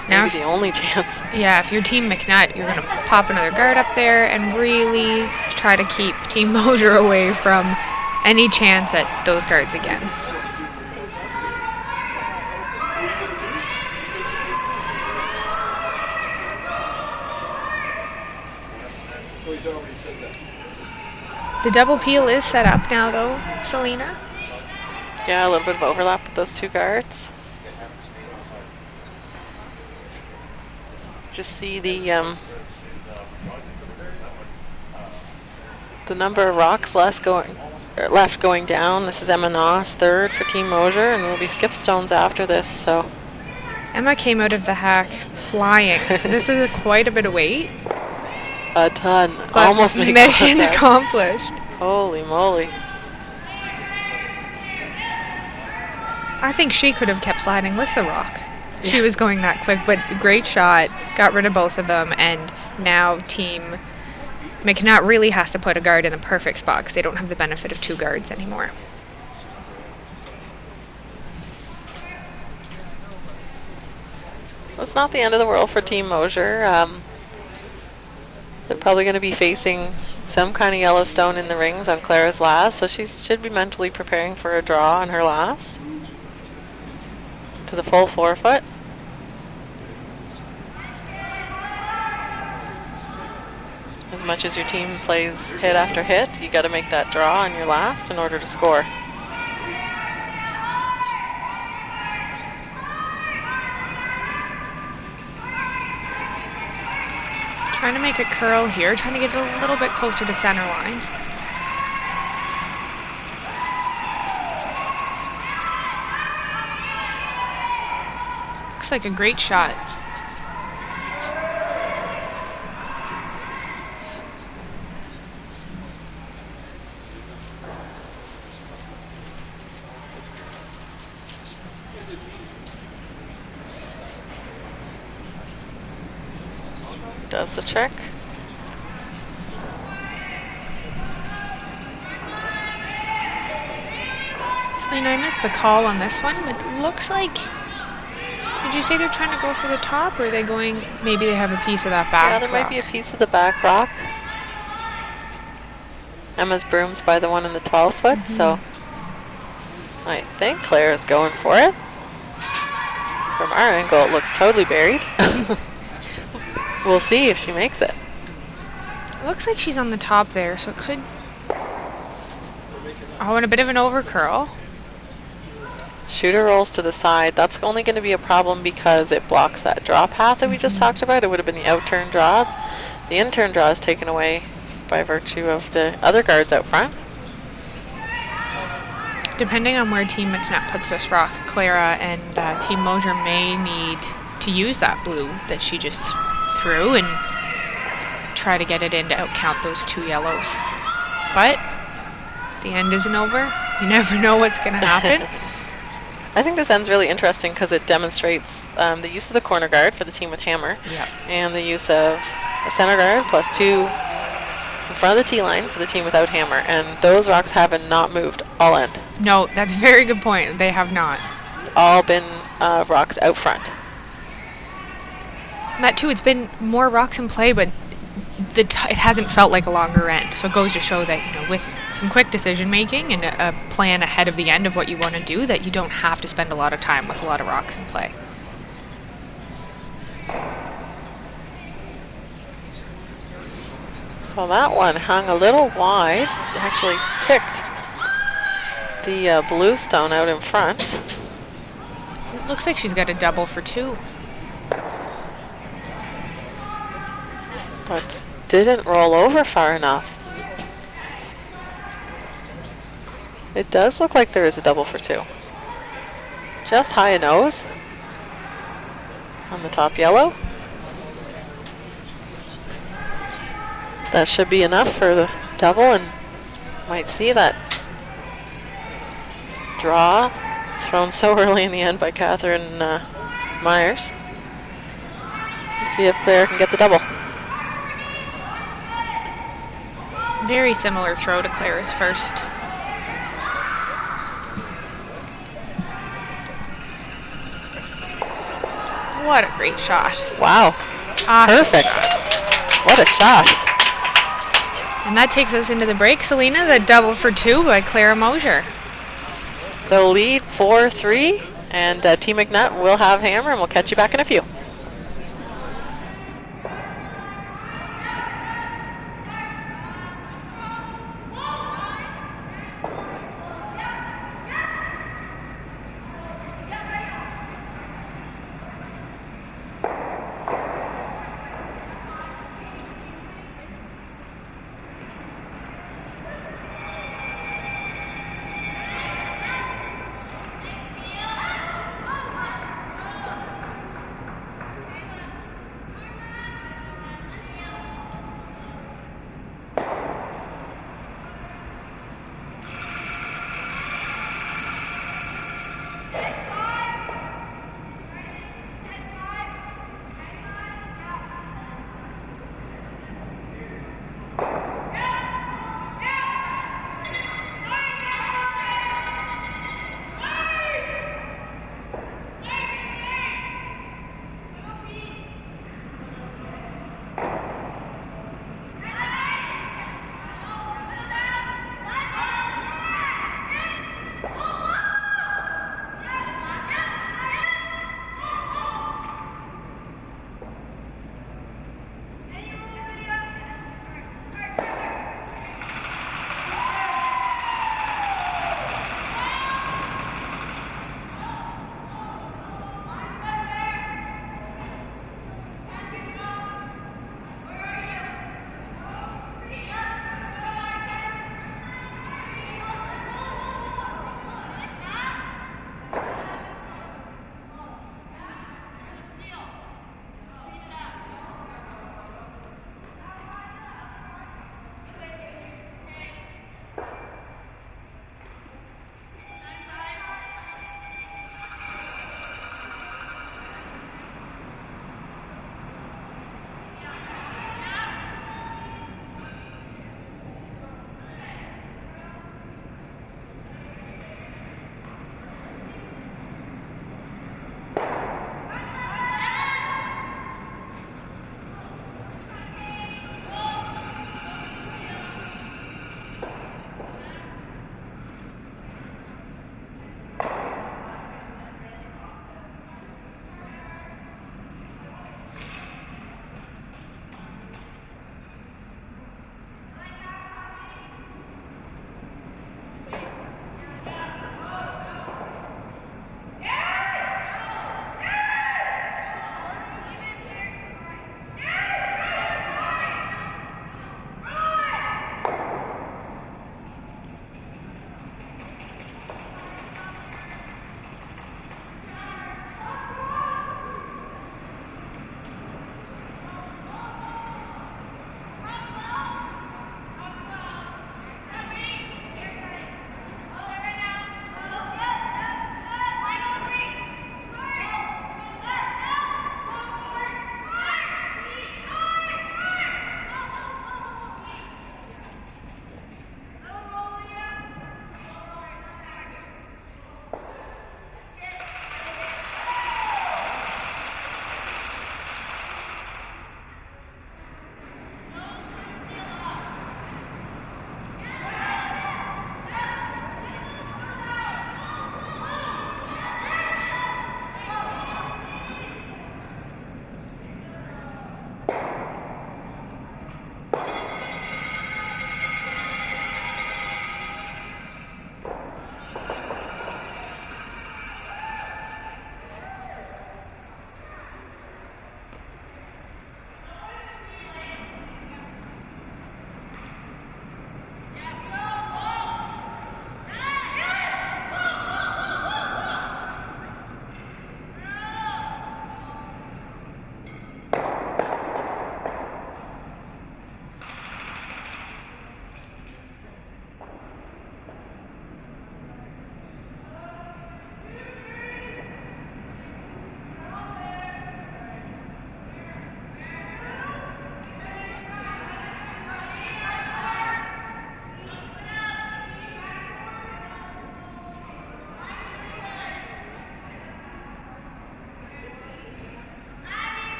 So now Maybe the only chance. yeah, if you're Team MacNutt, you're going to pop another guard up there and really try to keep Team Mosher away from any chance at those guards again. The double peel is set up now, though, Selena. Yeah, a little bit of overlap with those two guards. Just see the number of rocks left going down. This is Emma Noss, third for Team Mosher, and we'll be skip stones after this. So Emma came out of the hack flying, so this is quite a bit of weight. A ton. But Almost made mission contact. accomplished. Holy moly. I think she could have kept sliding with the rock. She Yeah. was going that quick, but great shot. Got rid of both of them, and now Team MacNutt really has to put a guard in the perfect spot because they don't have the benefit of two guards anymore. It's not the end of the world for Team Mosher. They're probably going to be facing some kind of Yellowstone in the rings on Clara's last, so she should be mentally preparing for a draw on her last. To the full 4 foot. As much as your team plays hit after hit, you got to make that draw on your last in order to score. Trying to make a curl here, trying to get it a little bit closer to center line. Looks like a great shot. Does the trick. Selena, I missed the call on this one, but it looks like... Did you say they're trying to go for the top, or are they going... Maybe they have a piece of that back Yeah, there might be a piece of the back rock. Emma's broom's by the one in the 12 foot, so I think Claire's going for it. From our angle, it looks totally buried. We'll see if she makes it. It looks like she's on the top there, so it could... Oh, and a bit of an over curl. Shooter rolls to the side. That's only going to be a problem because it blocks that draw path that we just talked about. It would have been the out-turn draw. The in-turn draw is taken away by virtue of the other guards out front. Depending on where Team MacNutt puts this rock, Clara and Team Mosher may need to use that blue that she just threw and try to get it in to outcount those two yellows. But the end isn't over. You never know what's going to happen. I think this end's really interesting because it demonstrates the use of the corner guard for the team with hammer, Yep. and the use of a center guard plus 2 in front of the tee line for the team without hammer. And those rocks haven't not moved all end. No, that's a very good point. They have not. It's all been rocks out front. That too, it's been more rocks in play, but it hasn't felt like a longer end. So it goes to show that, you know, with some quick decision making and a plan ahead of the end of what you want to do, that you don't have to spend a lot of time with a lot of rocks in play. So that one hung a little wide. Actually ticked the blue stone out in front. It looks like she's got a double for 2. But didn't roll over far enough. It does look like there is a double for 2. Just high a nose on the top yellow. That should be enough for the double, and might see that draw thrown so early in the end by Catherine Myers. Let's see if Claire can get the double. Very similar throw to Clara's first. What a great shot. Wow. Awesome Perfect. shot. What a shot. And that takes us into the break, Selena. The double for 2 by Clara Mosher. They'll lead 4-3, and Team MacNutt will have hammer, and we'll catch you back in a few.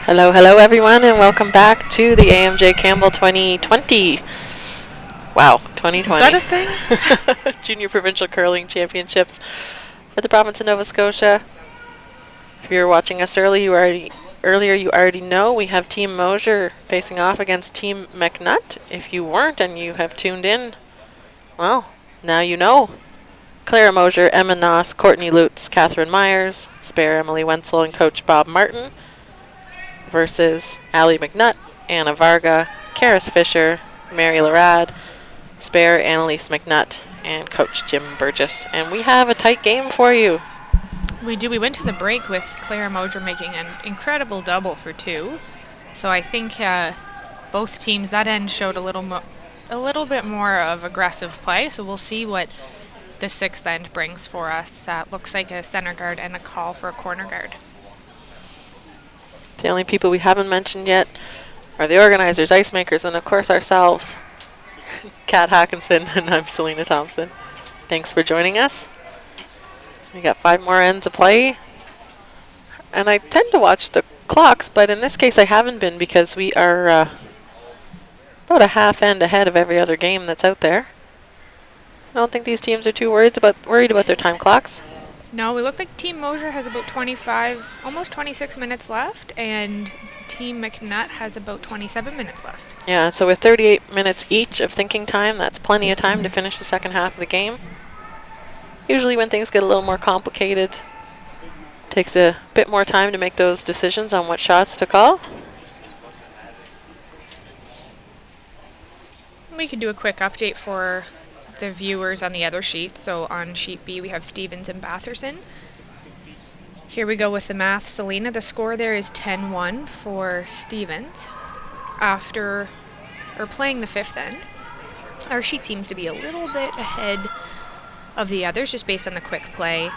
Hello, hello everyone, and welcome back to the AMJ Campbell 2020. Wow, 2020. Is that a thing? Junior Provincial Curling Championships for the province of Nova Scotia. If you were watching us earlier, you already know we have Team Mosher facing off against Team MacNutt. If you weren't and you have tuned in, well, now you know. Clara Mosher, Emma Noss, Courtney Lutz, Catherine Myers, Spare Emily Wenzel, and Coach Bob Martin versus Allie MacNutt, Anna Varga, Karis Fisher, Mary Larad, Spare Annalise MacNutt, and Coach Jim Burgess. And we have a tight game for you. We do. We went to the break with Clara Mosher making an incredible double for 2. So I think both teams, that end showed a little bit more of aggressive play. So we'll see what the 6th end brings for us. Looks like a center guard and a call for a corner guard. The only people we haven't mentioned yet are the organizers, ice makers, and of course ourselves. Kat Hackinson, and I'm Selena Thompson. Thanks for joining us. We got 5 more ends of play. And I tend to watch the clocks, but in this case I haven't been because we are about a half end ahead of every other game that's out there. I don't think these teams are too worried about their time clocks. No, we look like Team Mosher has about 25, almost 26 minutes left, and Team MacNutt has about 27 minutes left. Yeah, so with 38 minutes each of thinking time, that's plenty of time to finish the second half of the game. Usually when things get a little more complicated, it takes a bit more time to make those decisions on what shots to call. We can do a quick update for the viewers on the other sheets. So on sheet B, we have Stevens and Batherson. Here we go with the math. Selena, the score there is 10-1 for Stevens. After playing the 5th end, our sheet seems to be a little bit ahead of the others just based on the quick play.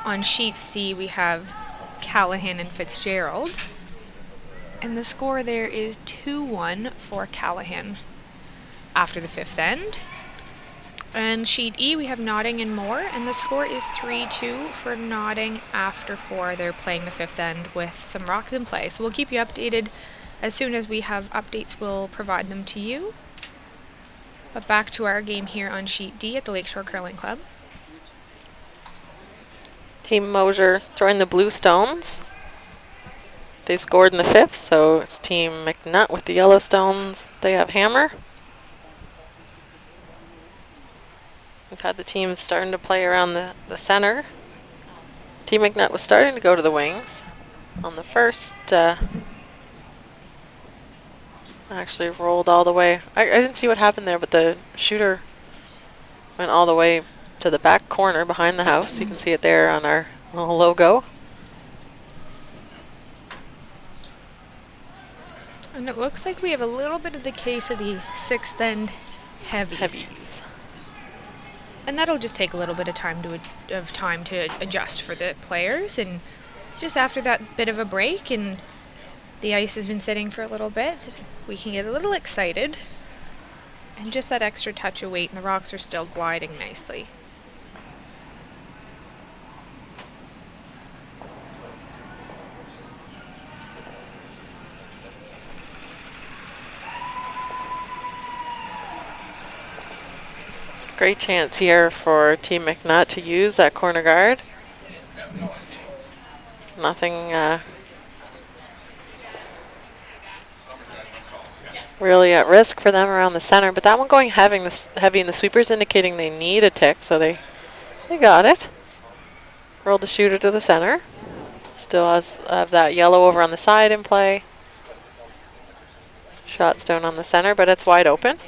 On sheet C, we have Callahan and Fitzgerald. And the score there is 2-1 for Callahan after the 5th end. And sheet E, we have Notting and Moore, and the score is 3-2 for Notting after 4. They're playing the 5th end with some rocks in play. So we'll keep you updated. As soon as we have updates, we'll provide them to you. But back to our game here on sheet D at the Lakeshore Curling Club. Team Mosher throwing the blue stones. They scored in the 5th, so it's Team MacNutt with the yellow stones. They have hammer. We've had the teams starting to play around the center. Team MacNutt was starting to go to the wings. On the first, actually rolled all the way. I didn't see what happened there, but the shooter went all the way to the back corner behind the house. You can see it there on our little logo. And it looks like we have a little bit of the case of the 6th end heavies. And that'll just take a little bit of time to adjust for the players. And it's just after that bit of a break and the ice has been sitting for a little bit, we can get a little excited. And just that extra touch of weight, and the rocks are still gliding nicely. Great chance here for Team MacNutt to use that corner guard. Nothing really at risk for them around the center, but that one going heavy in the sweepers indicating they need a tick, so they got it. Rolled the shooter to the center. Still has that yellow over on the side in play. Shot stone on the center, but it's wide open.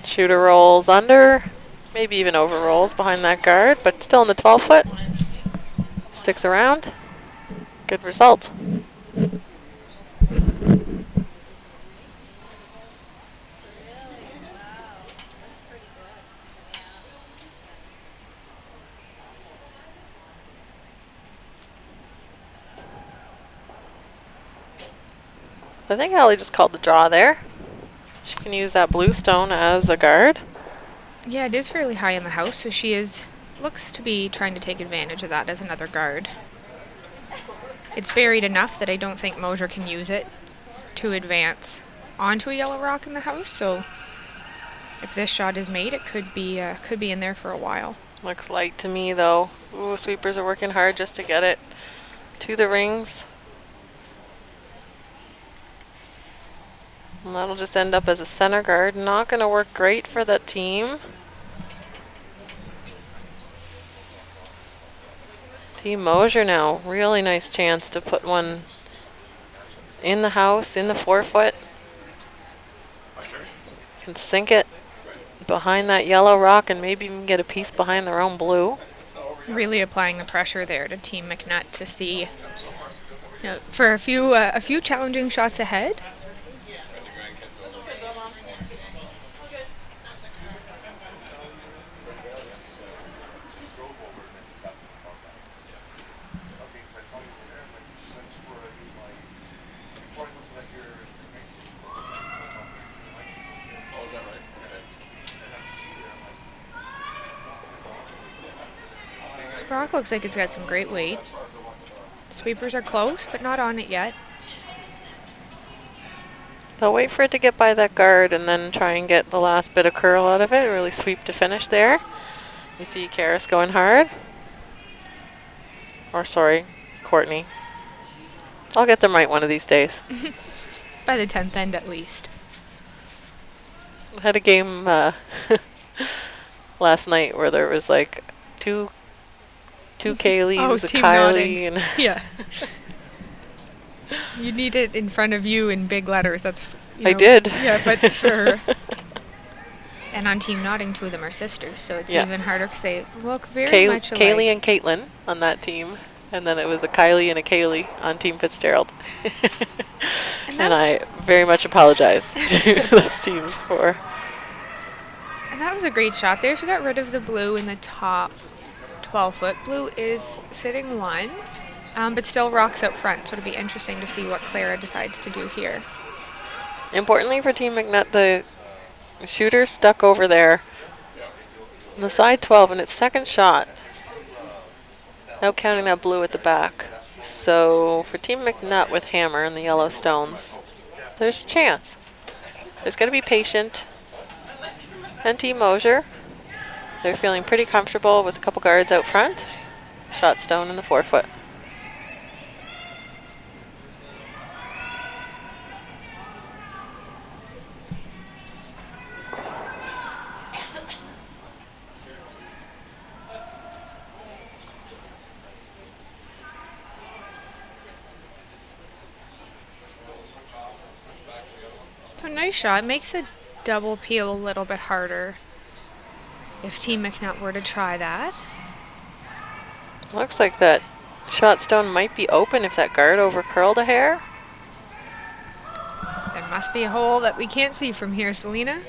Shooter rolls under, maybe even over rolls behind that guard, but still in the 12-foot. Sticks around. Good result. I think Allie just called the draw there. She can use that blue stone as a guard. Yeah, it is fairly high in the house, so looks to be trying to take advantage of that as another guard. It's buried enough that I don't think Mosher can use it to advance onto a yellow rock in the house, so if this shot is made, it could be in there for a while. Looks light to me, though. Ooh, sweepers are working hard just to get it to the rings. And that'll just end up as a center guard. Not going to work great for that team. Team Mosher now. Really nice chance to put one in the house, in the 4-foot. Can sink it behind that yellow rock and maybe even get a piece behind their own blue. Really applying the pressure there to Team MacNutt to see, for a few challenging shots ahead. This rock looks like it's got some great weight. Sweepers are close, but not on it yet. They'll wait for it to get by that guard and then try and get the last bit of curl out of it. Really sweep to finish there. You see Karis going hard. Or sorry, Courtney. I'll get them right one of these days. By the 10th end at least. I had a game last night where there was like two Kayleys, a team Kylie, nodding. and Yeah. You need it in front of you in big letters. That's. I did. Yeah, but for. And on Team Nodding, 2 of them are sisters, so it's even harder because they look very much alike. Kaylee and Caitlin on that team, and then it was a Kylie and a Kaylee on Team Fitzgerald. And I very much apologize to those teams for. And that was a great shot there. She got rid of the blue in the top 12-foot. Blue is sitting 1, but still rocks up front, so it'll be interesting to see what Clara decides to do here. Importantly for Team MacNutt, the shooter stuck over there on the side 12 in its second shot. Now counting that blue at the back. So for Team MacNutt with hammer and the yellow stones, there's a chance. There's got to be patient. And Team Mosher, they're feeling pretty comfortable with a couple guards out front. Shot stone in the 4-foot. So nice shot. Makes a double peel a little bit harder if Team MacNutt were to try that. Looks like that shot stone might be open if that guard over curled a hair. There must be a hole that we can't see from here, Selena.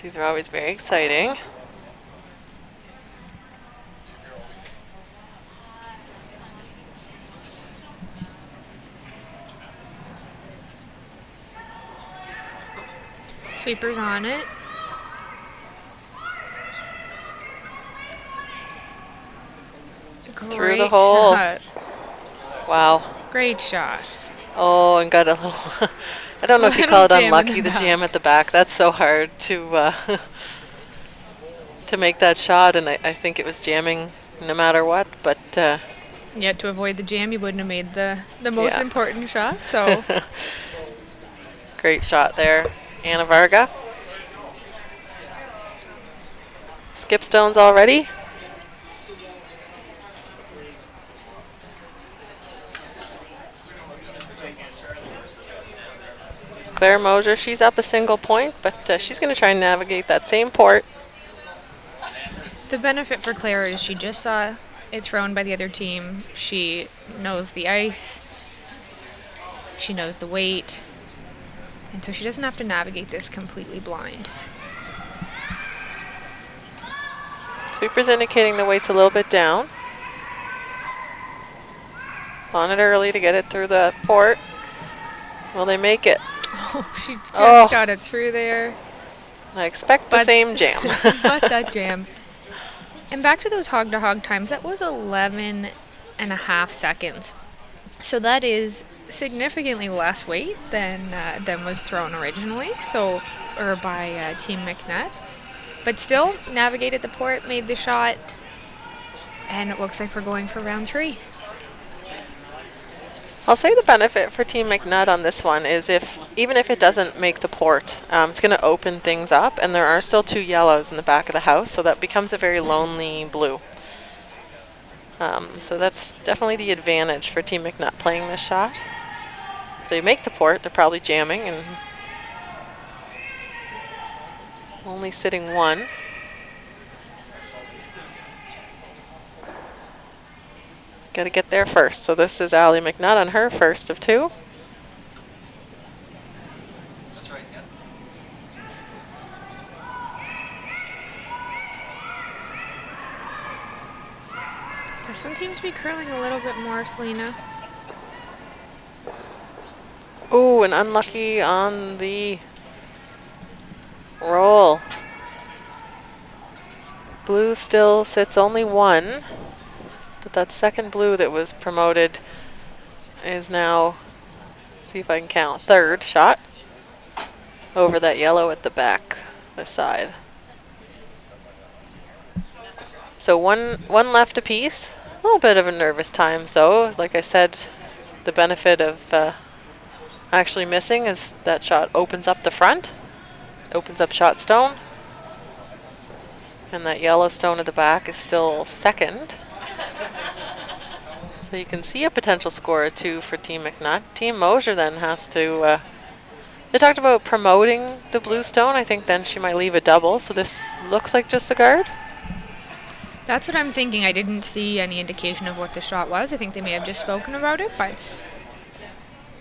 These are always very exciting. Sweepers on it. Through the hole. Shot. Wow. Great shot. Oh, and got a little, I don't know if you call it unlucky, the jam at the back. That's so hard to make that shot, and I think it was jamming no matter what, but. Yet to avoid the jam, you wouldn't have made the most important shot, so. Great shot there, Anna Varga. Skip stones already. Claire Mosher, she's up a single point, but she's going to try and navigate that same port. The benefit for Claire is she just saw it thrown by the other team. She knows the ice. She knows the weight. And so she doesn't have to navigate this completely blind. Sweeper's indicating the weight's a little bit down. On it early to get it through the port. Will they make it? Oh, she just Oh. got it through there. I expect the same jam. But that jam. And back to those hog-to-hog times, that was 11 and a half seconds. So that is significantly less weight than was thrown originally, or by Team MacNutt. But still, navigated the port, made the shot, and it looks like we're going for round 3. I'll say the benefit for Team MacNutt on this one is even if it doesn't make the port, it's going to open things up, and there are still 2 yellows in the back of the house, so that becomes a very lonely blue. So that's definitely the advantage for Team MacNutt playing this shot. If they make the port, they're probably jamming and only sitting 1. Got to get there first. So this is Allie MacNutt on her first of 2. That's right, yeah. This one seems to be curling a little bit more, Selena. Ooh, and unlucky on the roll. Blue still sits only 1, but that second blue that was promoted is now, see if I can count, 3rd shot over that yellow at the back, the side. So one left apiece. A little bit of a nervous time, though. Like I said, the benefit of actually missing is that shot opens up the front, opens up shot stone, and that yellow stone at the back is still 2nd. So you can see a potential score of 2 for Team MacNutt. Team Mosher then has to, they talked about promoting the blue stone. I think then she might leave a double, so this looks like just a guard. That's what I'm thinking. I didn't see any indication of what the shot was. I think they may have just spoken about it, but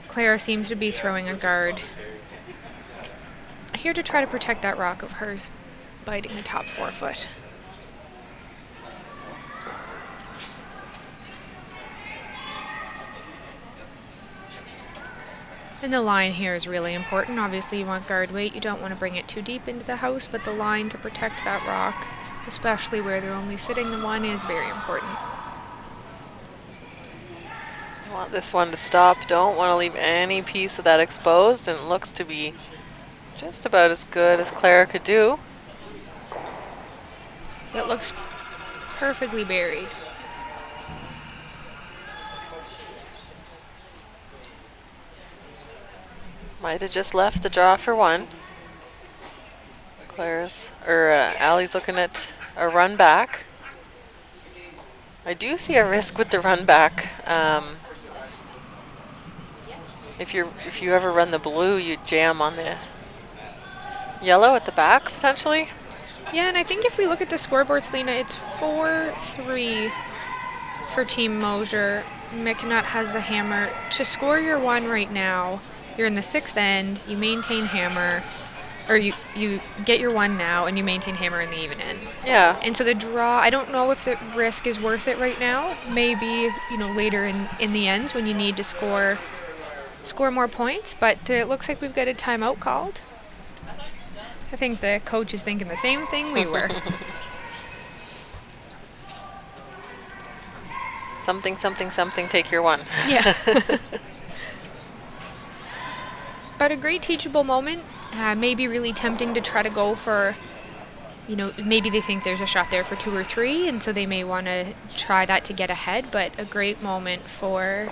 Clara seems to be throwing a guard here to try to protect that rock of hers, biting the top 4 foot. And the line here is really important. Obviously you want guard weight. You don't want to bring it too deep into the house, but the line to protect that rock, especially where they're only sitting the 1, is very important. Want this one to stop. Don't want to leave any piece of that exposed, and it looks to be just about as good as Clara could do. It looks perfectly buried. Might have just left the draw for 1. Allie's looking at a run back. I do see a risk with the run back. If you ever run the blue, you jam on the yellow at the back potentially. Yeah, and I think if we look at the scoreboard, Selena, it's 4-3 for Team Mosher. MacNutt has the hammer. To score your 1 right now, you're in the 6th end, you maintain hammer, or you get your 1 now and you maintain hammer in the even ends. Yeah. And so the draw, I don't know if the risk is worth it right now. Maybe, later in the ends when you need to score more points, but it looks like we've got a timeout called. I think the coach is thinking the same thing we were. Something, take your 1. Yeah. But a great teachable moment. Maybe really tempting to try to go for, maybe they think there's a shot there for 2 or 3, and so they may want to try that to get ahead, but a great moment for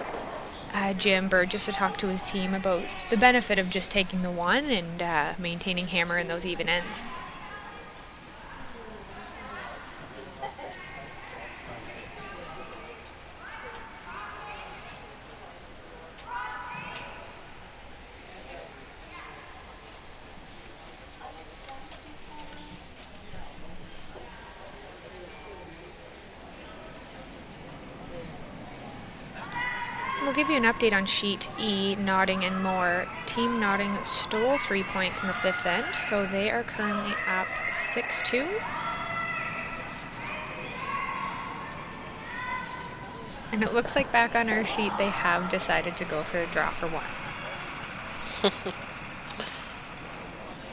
Jim Bird just to talk to his team about the benefit of just taking the 1 and maintaining hammer in those even ends. We'll give you an update on Sheet E, Notting and more. Team Notting stole 3 points in the 5th end, so they are currently up 6-2. And it looks like back on our sheet they have decided to go for the draw for 1.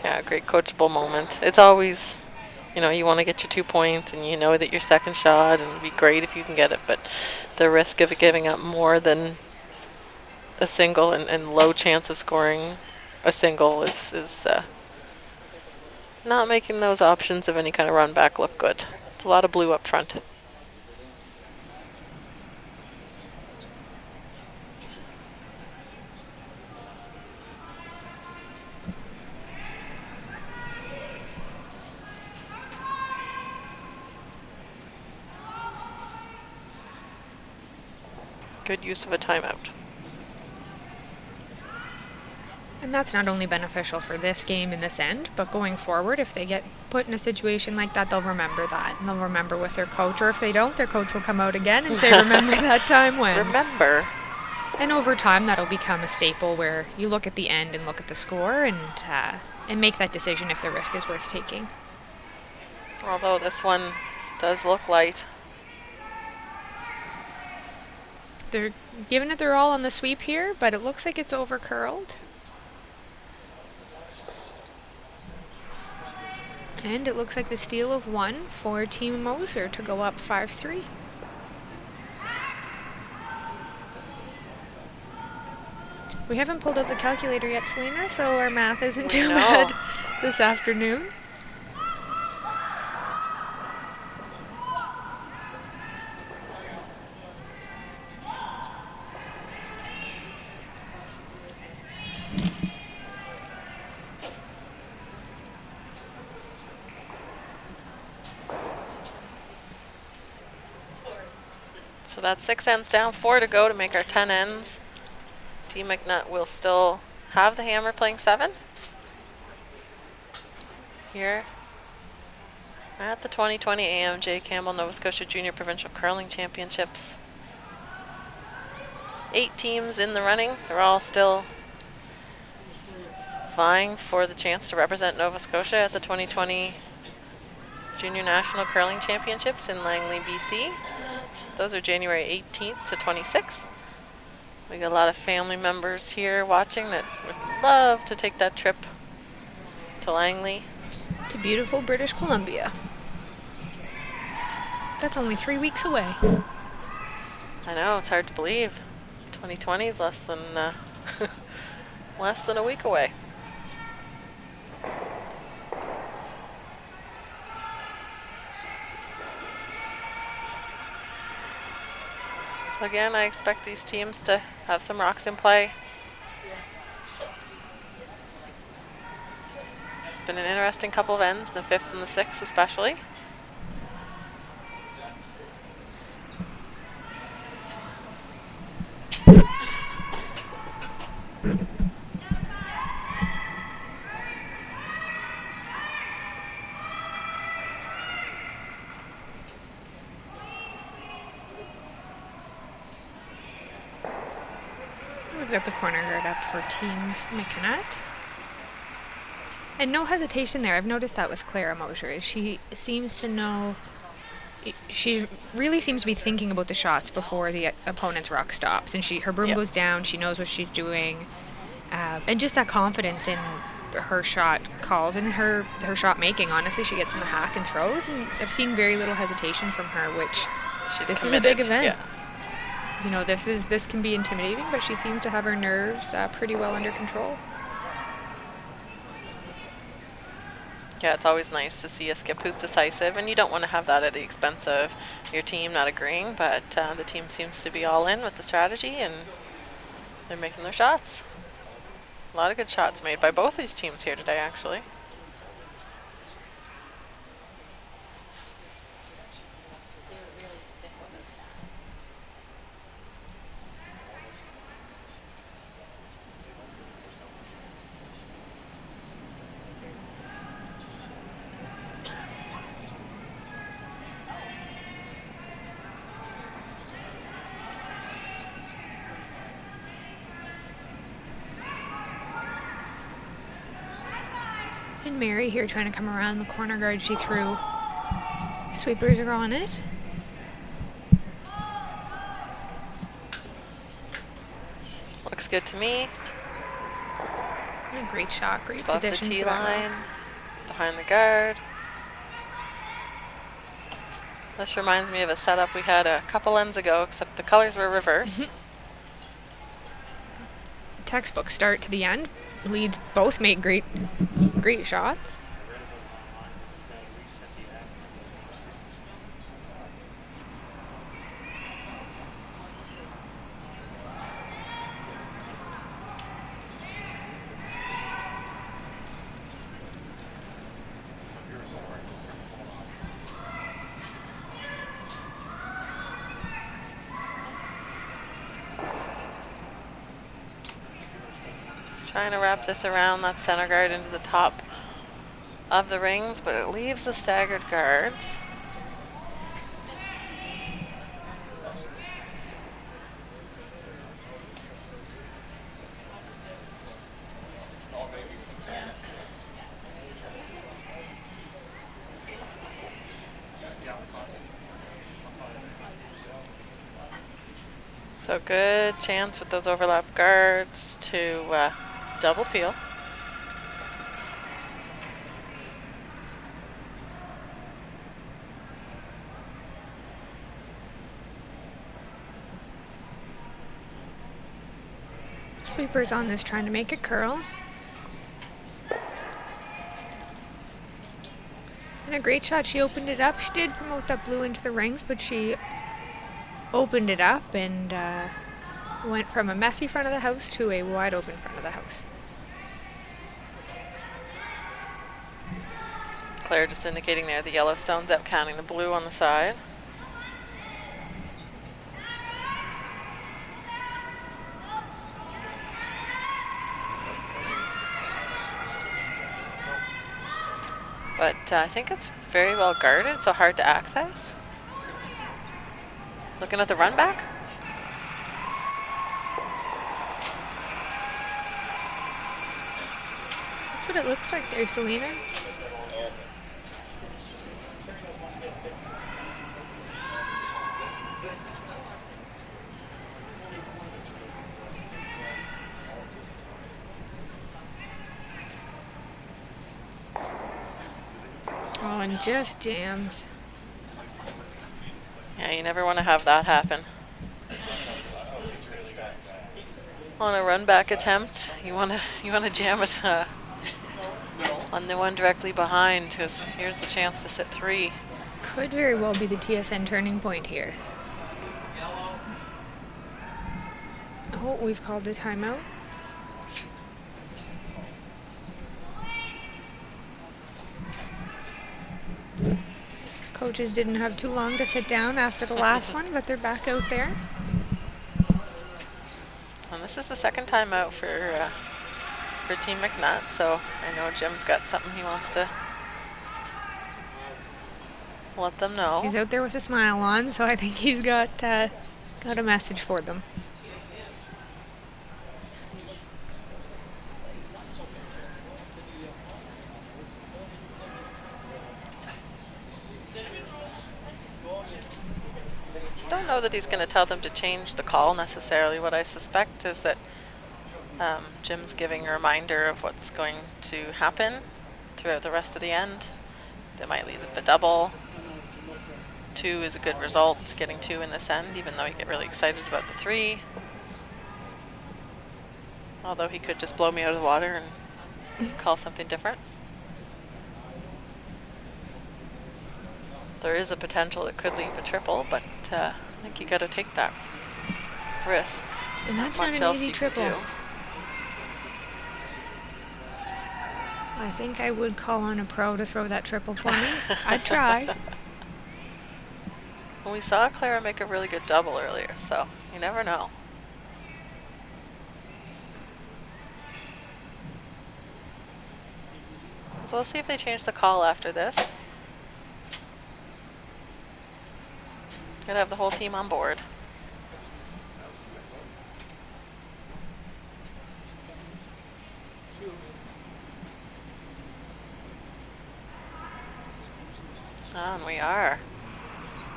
Yeah, great coachable moment. It's always, you want to get your 2 points, and you know that your second shot, and it'd be great if you can get it, but the risk of giving up more than a single and low chance of scoring a single is not making those options of any kind of run back look good. It's a lot of blue up front. Good use of a timeout. And that's not only beneficial for this game in this end, but going forward, if they get put in a situation like that, they'll remember that. And they'll remember with their coach, or if they don't, their coach will come out again and say, remember that time when. Remember. And over time, that'll become a staple where you look at the end and look at the score and make that decision if the risk is worth taking. Although this one does look light. They're giving it their all on the sweep here, but it looks like it's over curled. And it looks like the steal of 1 for Team Mosher to go up 5-3. We haven't pulled out the calculator yet, Selena, so our math isn't too bad this afternoon. So that's 6 ends down, 4 to go to make our 10 ends. Team MacNutt will still have the hammer playing 7. Here at the 2020 AMJ Campbell Nova Scotia Junior Provincial Curling Championships. 8 teams in the running. They're all still vying for the chance to represent Nova Scotia at the 2020 Junior National Curling Championships in Langley, BC. Those are January 18th to 26th. We got a lot of family members here watching that would love to take that trip to Langley. To beautiful British Columbia. That's only 3 weeks away. I know, it's hard to believe. 2020 is less than less than a week away. So again, I expect these teams to have some rocks in play. It's been an interesting couple of ends, the 5th and the 6th especially. We've got the corner guard up for Team MacNutt. And no hesitation there. I've noticed that with Clara Mosher. She seems to know, she really seems to be thinking about the shots before the opponent's rock stops. And her broom goes down, she knows what she's doing. And just that confidence in her shot calls and her shot making. Honestly, she gets in the hack and throws. And I've seen very little hesitation from her, which this is a big event. Yeah. You know, this can be intimidating, but she seems to have her nerves pretty well under control. Yeah, it's always nice to see a skip who's decisive, and you don't want to have that at the expense of your team not agreeing, but the team seems to be all in with the strategy, and they're making their shots. A lot of good shots made by both these teams here today, actually. And Mary here trying to come around the corner guard she threw. Sweepers are on it. Looks good to me. Great shot, great Above the position tee for that line, rock. behind the guard. This reminds me of a setup we had a couple ends ago, except the colors were reversed. Textbook start to the end. Leads both made great shots. Trying to wrap this around that center guard into the top of the rings, but it leaves the staggered guards. So good chance with those overlap guards to double peel. Sweeper's on this, trying to make it curl. And a great shot. She opened it up. She did promote that blue into the rings, but she opened it up and went from a messy front of the house to a wide open front of the house. Claire just indicating there the Yellowstone's out counting the blue on the side. But I think it's very well guarded, so hard to access. Looking at the run back. That's what it looks like there, Selena. Oh, and just jams. Yeah, you never want to have that happen. On a run back attempt, you want to jam it on the one directly behind, because here's the chance to sit 3. Could very well be the TSN turning point here. Oh, we've called the timeout. Coaches didn't have too long to sit down after the last one, but they're back out there. And this is the second timeout for Team MacNutt, so I know Jim's got something he wants to let them know. He's out there with a smile on, so I think he's got a message for them. Don't know that he's going to tell them to change the call necessarily. What I suspect is that Jim's giving a reminder of what's going to happen throughout the rest of the end. They might lead the double. 2 is a good result, getting 2 in this end, even though you get really excited about the 3. Although he could just blow me out of the water and call something different. There is a potential it could leave a triple, but I think you got to take that risk. And that's not not an easy triple. I think I would call on a pro to throw that triple for me. I'd try. Well, we saw Clara make a really good double earlier, so you never know. So we'll see if they change the call after this. Gotta have the whole team on board. And we are.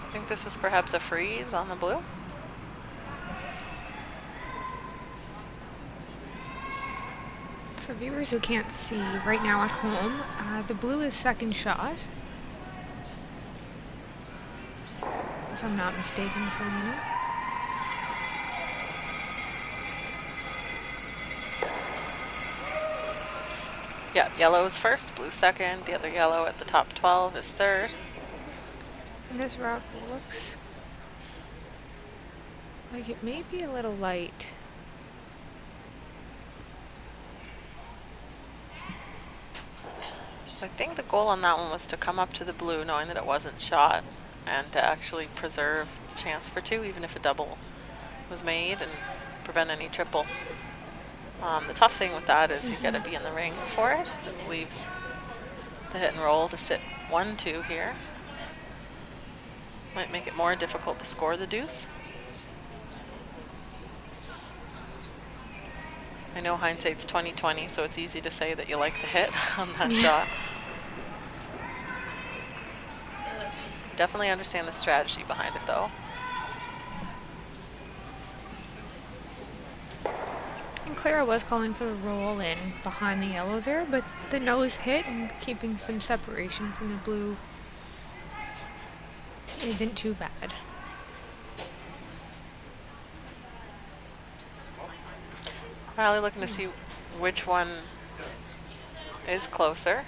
I think this is perhaps a freeze on the blue. For viewers who can't see right now at home, the blue is second shot. If I'm not mistaken, Selena. Yeah, yellow is first, blue second. The other yellow at the top 12 is third. And this rock looks like it may be a little light. I think the goal on that one was to come up to the blue knowing that it wasn't shot and to actually preserve the chance for two, even if a double was made, and prevent any triple. The tough thing with that is you got to be in the rings for it. It leaves the hit and roll to sit 1-2 here. Might make it more difficult to score the deuce. I know hindsight's 20/20, so it's easy to say that you like the hit on that shot. Definitely understand the strategy behind it, though. And Clara was calling for the roll in behind the yellow there, but the nose hit and keeping some separation from the blue isn't too bad. Riley looking to see which one is closer.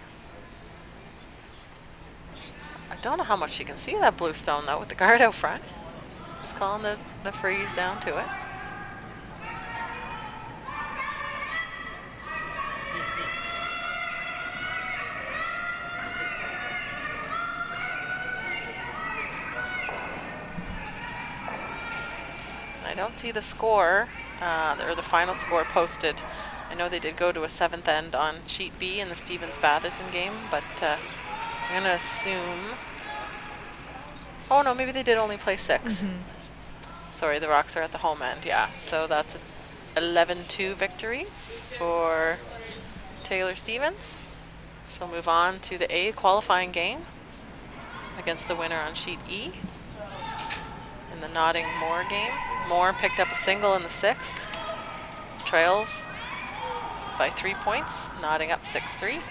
I don't know how much you can see that blue stone, though, with the guard out front. Just calling the freeze down to it. I don't see the score, or the final score posted. I know they did go to a 7th end on sheet B in the Stevens-Batherson game, but I'm going to assume... Oh no, maybe they did only play 6. Sorry, the Rocks are at the home end, yeah. So that's an 11-2 victory for Taylor Stevens. She'll move on to the A qualifying game against the winner on sheet E. In the Notting-Moore game, Moore picked up a single in the 6th. Trails by 3 points, Notting up 6-3.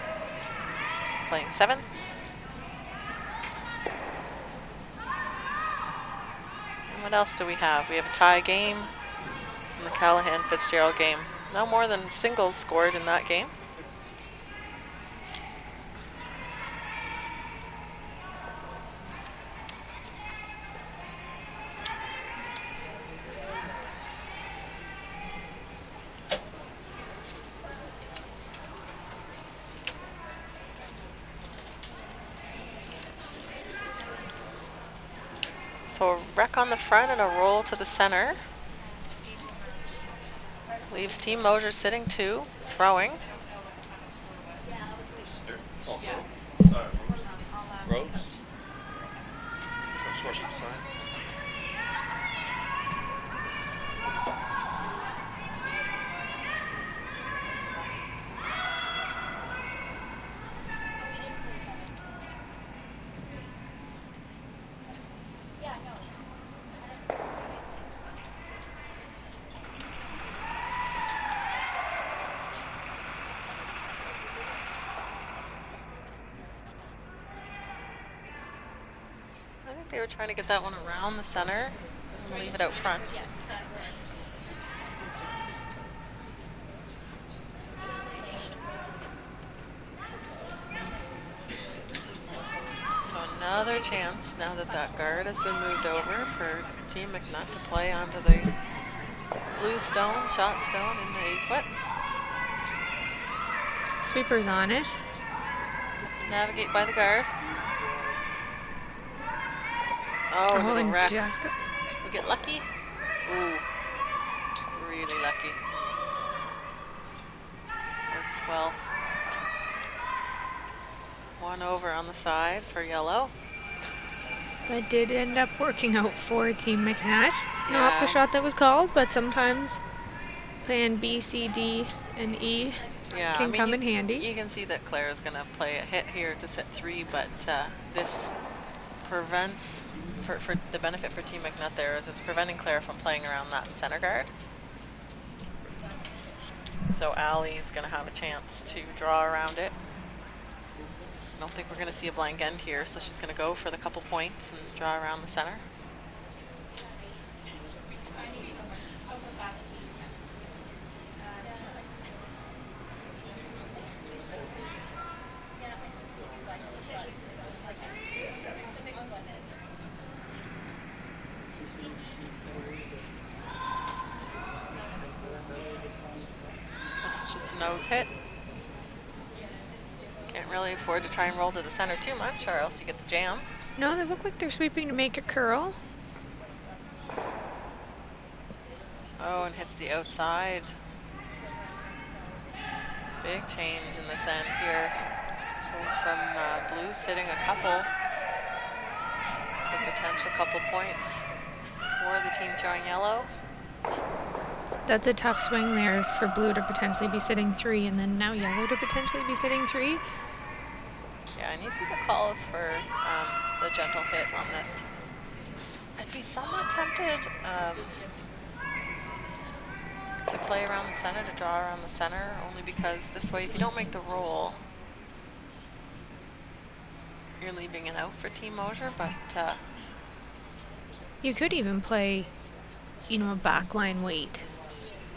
Playing 7th. And what else do we have? We have a tie game in the Callahan-Fitzgerald game. No more than singles scored in that game. So a wreck on the front and a roll to the center. Leaves Team Mosher sitting 2, throwing. Rose? Some sort of sign. I think they were trying to get that one around the center and leave it out front. So another chance now that that guard has been moved over for Team MacNutt to play onto the blue stone, shot stone in the 8-foot. Sweeper's on it. Have to navigate by the guard. Oh, a little and wreck. Jessica. We get lucky. Ooh, really lucky. Works well. 1 over on the side for yellow. That did end up working out for Team MacNutt. Not the Yeah. shot that was called, but sometimes plan B, C, D, and E Yeah, can I mean, come you, in handy. You can see that Claire's going to play a hit here to set 3, but this prevents, for the benefit for Team MacNutt there, is it's preventing Claire from playing around that center guard. So Allie's going to have a chance to draw around it. I don't think we're going to see a blank end here, so she's going to go for the couple points and draw around the center. This is just a nose hit. Can't really afford to try and roll to the center too much, or else you get the jam. No, they look like they're sweeping to make a curl. Oh, and hits the outside. Big change in this end here. Goes from blue sitting a couple to potential couple points for the team throwing yellow. That's a tough swing there for blue to potentially be sitting 3, and then now yellow to potentially be sitting 3. Yeah, and you see the calls for the gentle hit on this. I'd be somewhat tempted to play around the center, to draw around the center, only because this way, if you don't make the roll, you're leaving it out for Team Mosher, but you could even play, a backline weight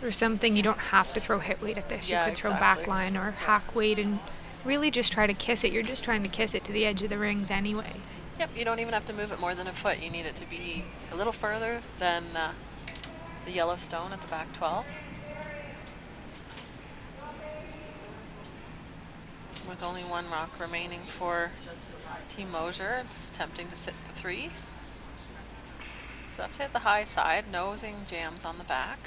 or something. You don't have to throw hit weight at this. Yeah, you could throw exactly. backline or hack weight and really just try to kiss it. You're just trying to kiss it to the edge of the rings anyway. Yep, you don't even have to move it more than a foot. You need it to be a little further than the yellow stone at the back 12. With only one rock remaining for Team Mosher, it's tempting to sit the 3. So have to hit the high side, nosing jams on the back.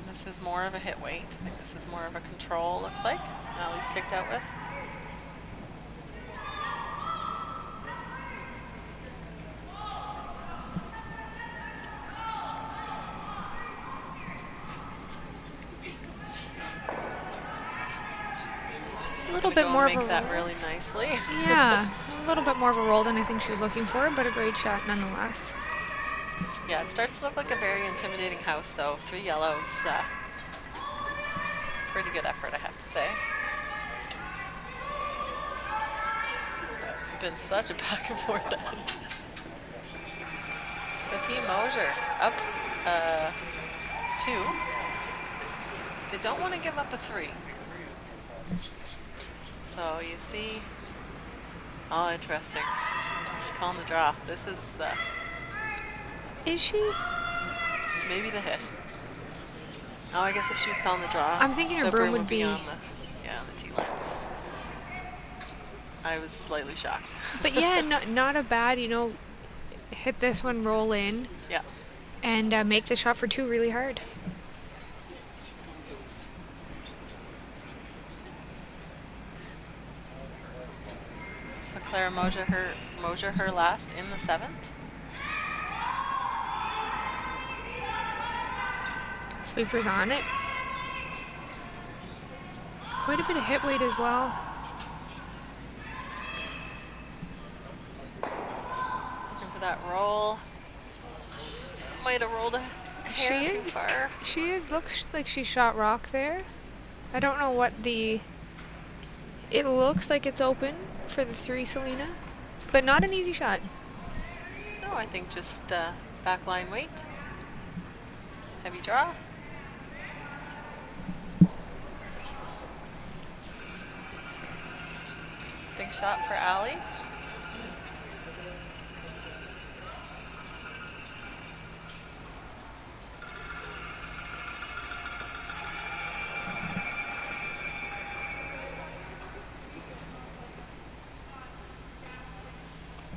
And this is more of a hit weight. I think this is more of a control, looks like. Allie's kicked out with. A little bit more of a make that roll. really nicely. Yeah, a little bit more of a roll than I think she was looking for, but a great shot nonetheless. Yeah, it starts to look like a very intimidating house, though. 3 yellows. Pretty good effort, I have to say. It's been such a back and forth end. So Team Mosher up 2. They don't want to give up a 3. So you see, oh, interesting. She's calling the draw. This is she? maybe the hit. Oh, I guess if she was calling the draw, I'm thinking her the broom would be be on the tee line. I was slightly shocked. But yeah, not a bad, hit this one, roll in. Yeah. And make the shot for 2 really hard. So Clara Mosher her last in the 7th. Sweepers on it. Quite a bit of hit weight as well. Looking for that roll. Might have rolled a hair too far. She looks like she shot rock there. I don't know what it looks like it's open for the 3, Selena, but not an easy shot. No, I think just backline weight. Heavy draw. Big shot for Allie.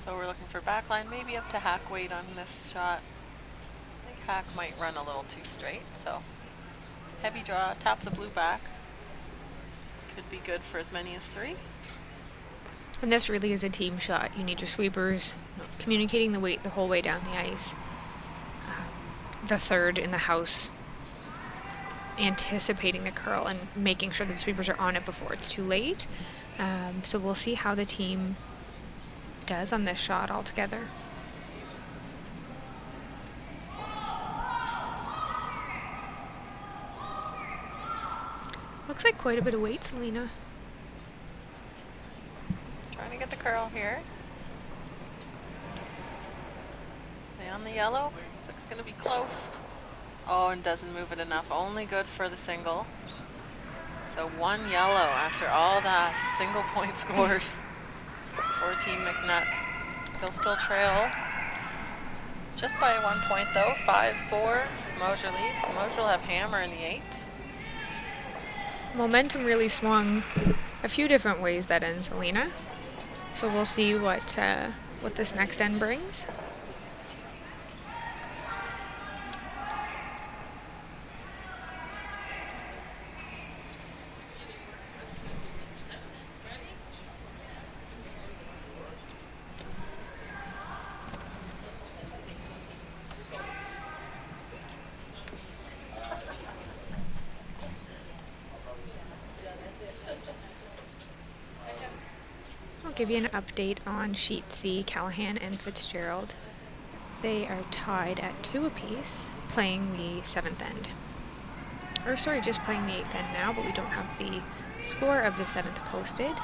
So we're looking for backline, maybe up to hack weight on this shot. I think hack might run a little too straight, so heavy draw, tap the blue back. Could be good for as many as 3. And this really is a team shot. You need your sweepers communicating the weight the whole way down the ice. The 3rd in the house anticipating the curl and making sure that the sweepers are on it before it's too late. So we'll see how the team does on this shot altogether. Looks like quite a bit of weight, Selena. Trying to get the curl here. Play on the yellow. Looks like it's going to be close. Oh, and doesn't move it enough. Only good for the single. So 1 yellow after all that. Single point scored for Team MacNutt. They'll still trail just by 1 point though. 5-4. Mosher leads. Mosher will have hammer in the 8th. Momentum really swung a few different ways that end, Selena. So we'll see what this next end brings. I'll give you an update on Sheet C, Callahan and Fitzgerald. They are tied at 2 apiece, playing the 7th end. Or sorry, just playing the 8th end now, but we don't have the score of the 7th posted.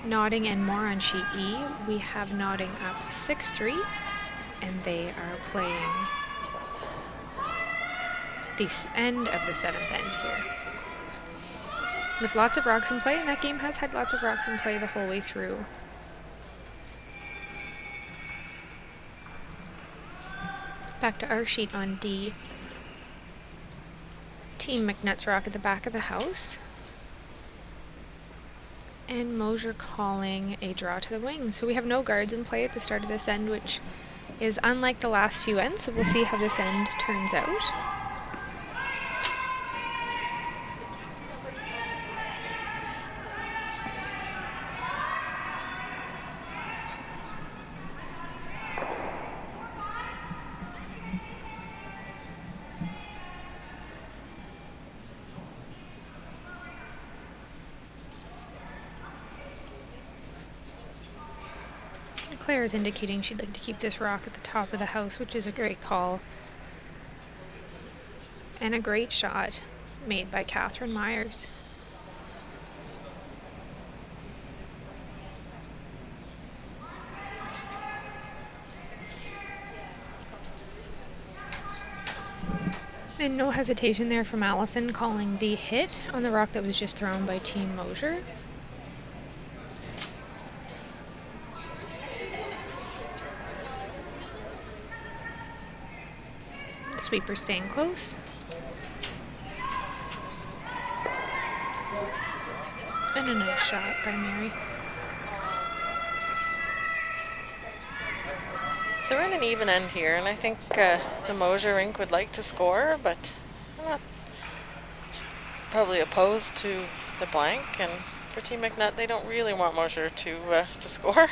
Nodding and more on Sheet E. We have Nodding up 6-3, and they are playing the end of the 7th end here. With lots of rocks in play, and that game has had lots of rocks in play the whole way through. Back to our sheet on D. Team MacNutt's rock at the back of the house. And Mosher calling a draw to the wings. So we have no guards in play at the start of this end, which is unlike the last few ends, so we'll see how this end turns out. Claire is indicating she'd like to keep this rock at the top of the house, which is a great call. And a great shot made by Catherine Myers. And no hesitation there from Allison calling the hit on the rock that was just thrown by Team Mosher. Sweeper staying close. And a nice shot by Mary. They're in an even end here, and I think the Mosher Inc. would like to score, but I'm not probably opposed to the blank. And for Team MacNutt, they don't really want Mosher to score.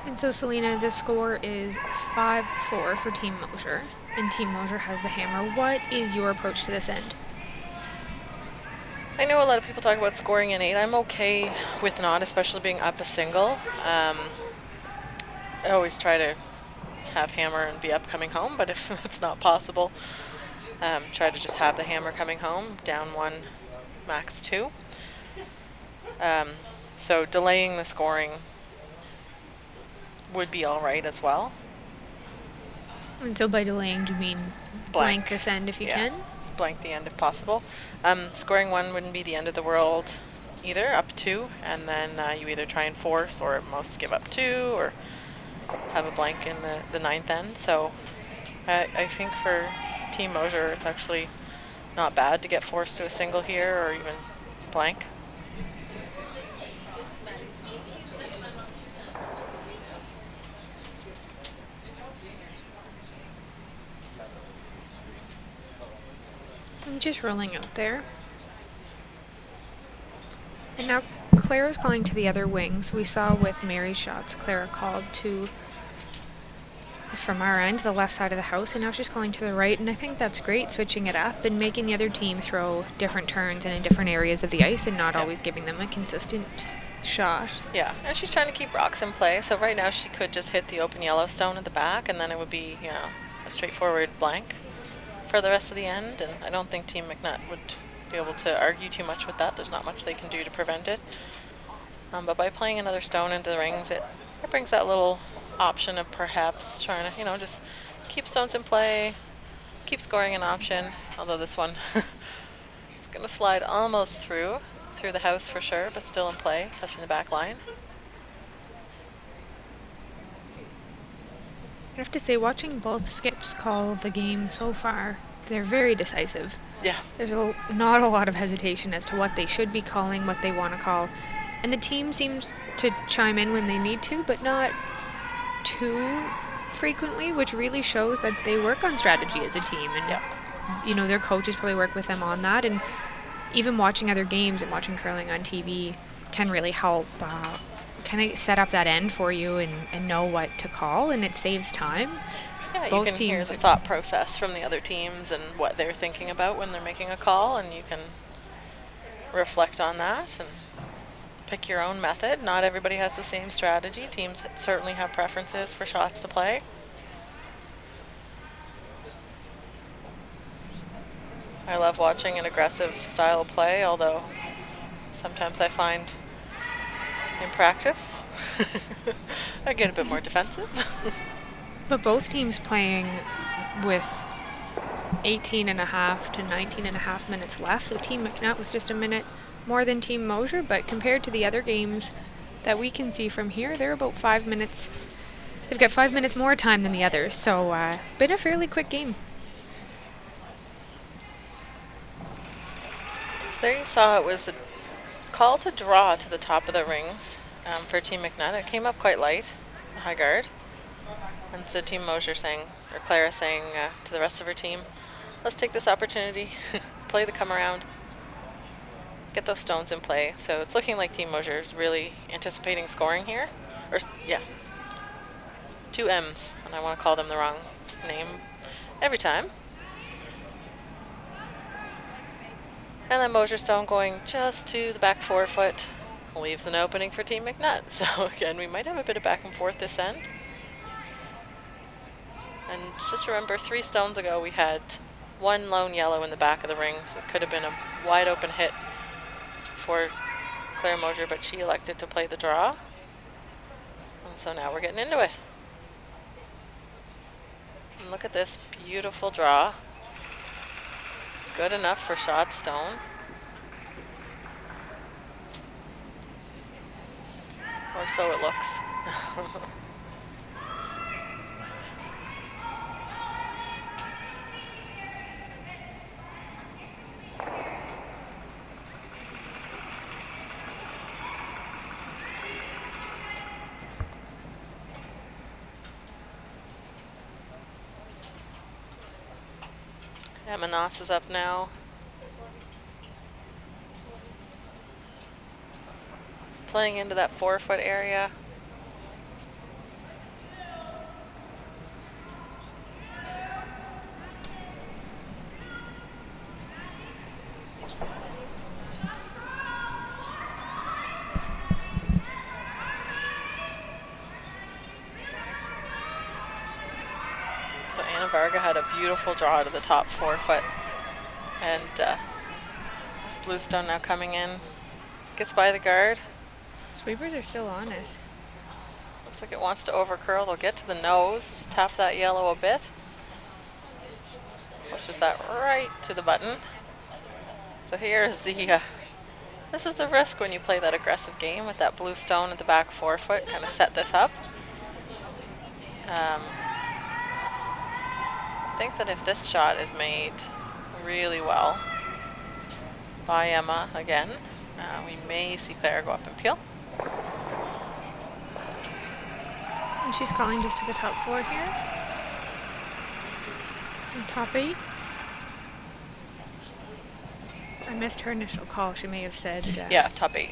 And so, Selena, the score is 5-4 for Team Mosher, and Team Mosher has the hammer. What is your approach to this end? I know a lot of people talk about scoring in 8. I'm okay with not, especially being up a single. I always try to have hammer and be up coming home, but if it's not possible, try to just have the hammer coming home, down 1, max 2. So delaying the scoring would be all right as well. And so by delaying, do you mean blank this end if you can? Blank the end if possible. Scoring 1 wouldn't be the end of the world either, up 2, and then you either try and force or at most give up 2 or have a blank in the 9th end. So I think for Team Mosher it's actually not bad to get forced to a single here or even blank. I'm just rolling out there. And now Claire is calling to the other wing. So we saw with Mary's shots, Clara called to, from our end, the left side of the house, and now she's calling to the right, and I think that's great, switching it up and making the other team throw different turns and in different areas of the ice and not always giving them a consistent shot. Yeah, and she's trying to keep rocks in play, so right now she could just hit the open Yellowstone at the back, and then it would be, a straightforward blank. for the rest of the end, and I don't think Team MacNutt would be able to argue too much with that. There's not much they can do to prevent it. But by playing another stone into the rings, it brings that little option of perhaps trying to, just keep stones in play, keep scoring an option, although this one is going to slide almost through the house for sure, but still in play, touching the back line. I have to say, watching both skips call the game so far, they're very decisive. Yeah. There's not a lot of hesitation as to what they should be calling, what they want to call. And the team seems to chime in when they need to, but not too frequently, which really shows that they work on strategy as a team. And, their coaches probably work with them on that. And even watching other games and watching curling on TV can really help kind of set up that end for you and know what to call, and it saves time. Yeah, Both you can hear the thought process from the other teams and what they're thinking about when they're making a call, and you can reflect on that and pick your own method. Not everybody has the same strategy. Teams certainly have preferences for shots to play. I love watching an aggressive style of play, although sometimes I find in practice I get a bit more defensive. But both teams playing with 18 and a half to 19 and a half minutes left, so Team MacNutt with just a minute more than Team Mosher, but compared to the other games that we can see from here, they're about 5 minutes. They've got 5 minutes more time than the others, so been a fairly quick game. So there you saw it was a call to draw to the top of the rings for Team MacNutt. It came up quite light, a high guard. And so Team Mosher or Clara saying to the rest of her team, let's take this opportunity, play the come around, get those stones in play. So it's looking like Team Mosher is really anticipating scoring here. Two M's, and I want to call them the wrong name every time. And then Mosher stone going just to the back 4 foot leaves an opening for Team MacNutt. So again, we might have a bit of back and forth this end. And just remember, 3 stones ago we had 1 lone yellow in the back of the rings. It could have been a wide open hit for Claire Mosher, but she elected to play the draw. And so now we're getting into it. And look at this beautiful draw. Good enough for shot stone. Or so it looks. MacNutt is up now. Playing into that 4 foot area. So Anna Varga had a beautiful draw to the top 4 foot. And this blue stone now coming in. Gets by the guard. Sweepers are still on it. Looks like it wants to overcurl. They'll get to the nose. Just tap that yellow a bit. Pushes that right to the button. So here's the... this is the risk when you play that aggressive game with that blue stone at the back 4 foot. Kind of set this up. I think that if this shot is made really well by Emma again, we may see Claire go up and peel. And she's calling just to the top 4 here. And top 8. I missed her initial call. She may have said... yeah, top 8.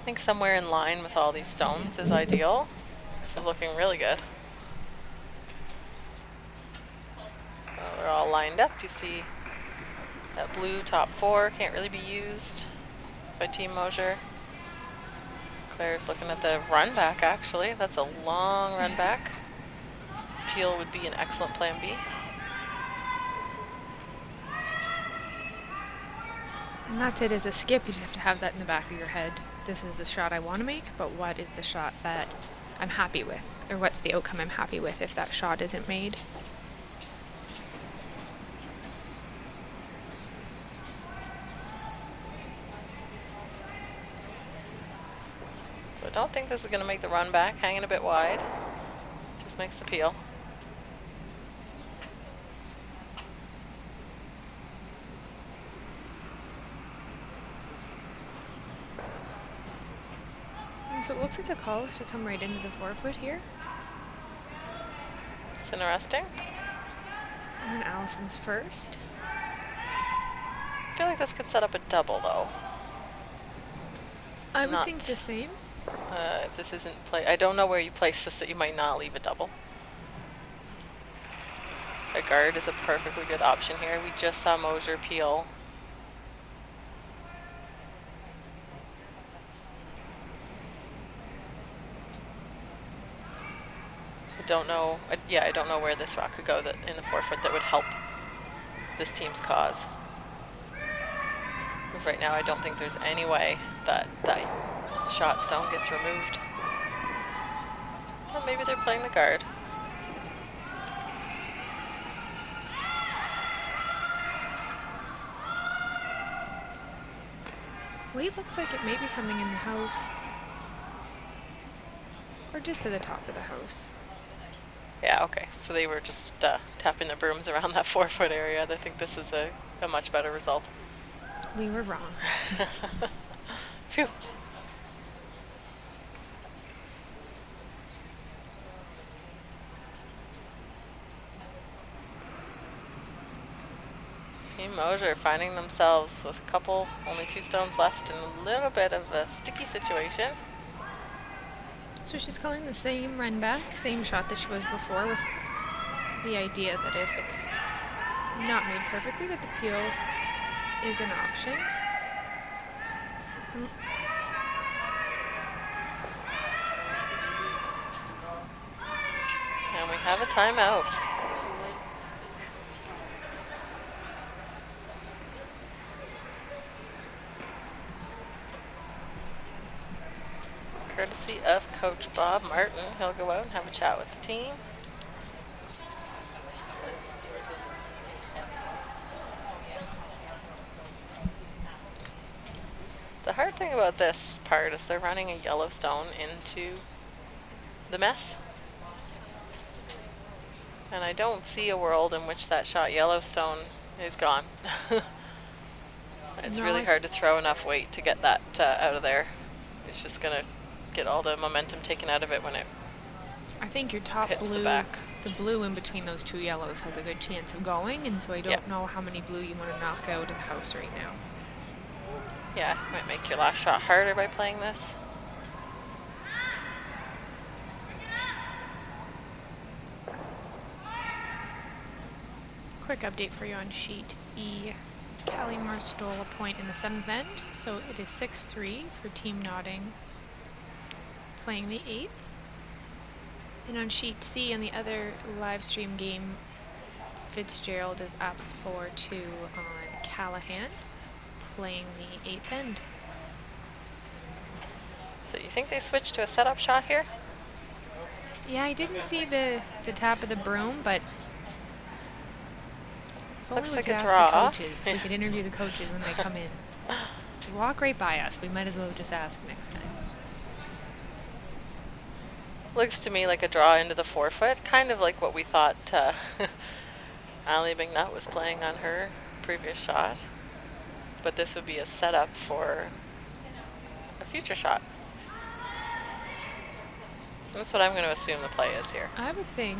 I think somewhere in line with all these stones is ideal. This is looking really good. Well, they're all lined up. You see that blue top 4 can't really be used by Team Mosher. Claire's looking at the run back, actually. That's a long run back. peel would be an excellent plan B. And that's it as a skip. You just have to have that in the back of your head. This is the shot I want to make, but what is the shot that I'm happy with? Or what's the outcome I'm happy with if that shot isn't made? So I don't think this is going to make the run back, hanging a bit wide. Just makes the peel. And so it looks like the call is to come right into the forefoot here. It's interesting. And Allison's first. I feel like this could set up a double, though. I would think the same. If this isn't play, I don't know where you place this that you might not leave a double. A guard is a perfectly good option here. We just saw Mosher peel. I don't know. I don't know where this rock could go that in the forefoot that would help this team's cause. Because right now, I don't think there's any way that that shot stone gets removed. Or maybe they're playing the guard. Weight looks like it may be coming in the house. Or just to the top of the house. Yeah, okay. So they were just tapping their brooms around that forefoot area. I think this is a much better result. We were wrong. Phew. Team Mosher finding themselves with a couple, only 2 stones left and a little bit of a sticky situation. So she's calling the same run back, same shot that she was before, with the idea that if it's not made perfectly, that the peel is an option. And we have a timeout. Courtesy of Coach Bob Martin. He'll go out and have a chat with the team. The hard thing about this part is they're running a yellow stone into the mess. And I don't see a world in which that shot Yellowstone is gone. It's really hard to throw enough weight to get that out of there. It's just going to get all the momentum taken out of it when it I think your top hits blue, the back. the blue in between those 2 yellows has a good chance of going, and so I don't know how many blue you want to knock out of the house right now. Yeah, might make your last shot harder by playing this. Quick update for you on sheet E. Callie stole a point in the 7th end, so it is 6-3 for Team Notting playing the 8th. And on sheet C, on the other live stream game, Fitzgerald is up 4-2 on Callahan, playing the 8th end. So you think they switched to a setup shot here? Yeah, I didn't see the tap of the broom, but if only Looks we like could a ask draw. the coaches. If we could interview the coaches when they come in. They walk right by us. We might as well just ask next time. Looks to me like a draw into the forefoot, kind of like what we thought Allie MacNutt was playing on her previous shot. But this would be a setup for a future shot. That's what I'm going to assume the play is here. I would think.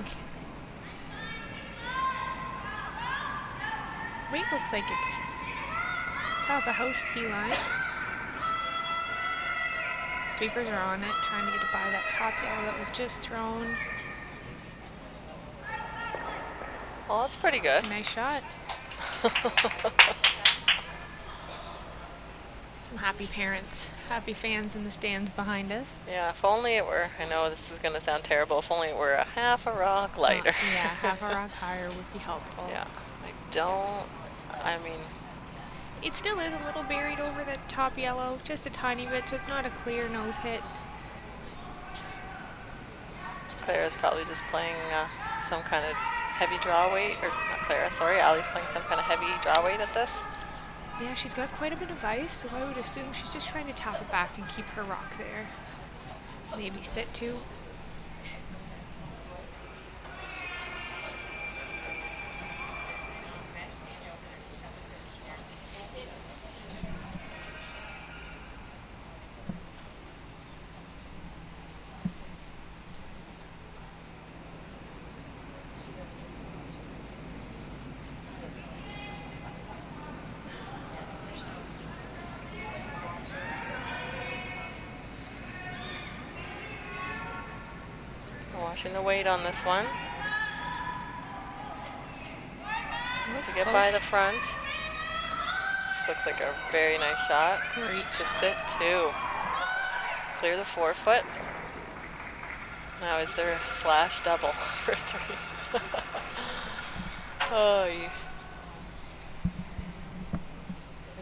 Weight looks like it's top of house tee line. Sweepers are on it, trying to get it by that top yellow that was just thrown. Well, that's pretty good. Nice shot. I'm happy parents, happy fans in the stands behind us. Yeah, if only it were, I know this is going to sound terrible, if only it were a half a rock lighter. Yeah, half a rock higher would be helpful. Yeah, I mean, it still is a little buried over the top yellow, just a tiny bit, so it's not a clear nose hit. Clara's probably just playing some kind of heavy draw weight, or not Clara, sorry, Allie's playing some kind of heavy draw weight at this. Yeah, she's got quite a bit of ice, so I would assume she's just trying to tap it back and keep her rock there. Maybe sit too. Watching the weight on this one. Looks To get close. by the front. This looks like a very nice shot. Great To shot. sit two. Clear the forefoot. Now is there a slash double for three? Oh, I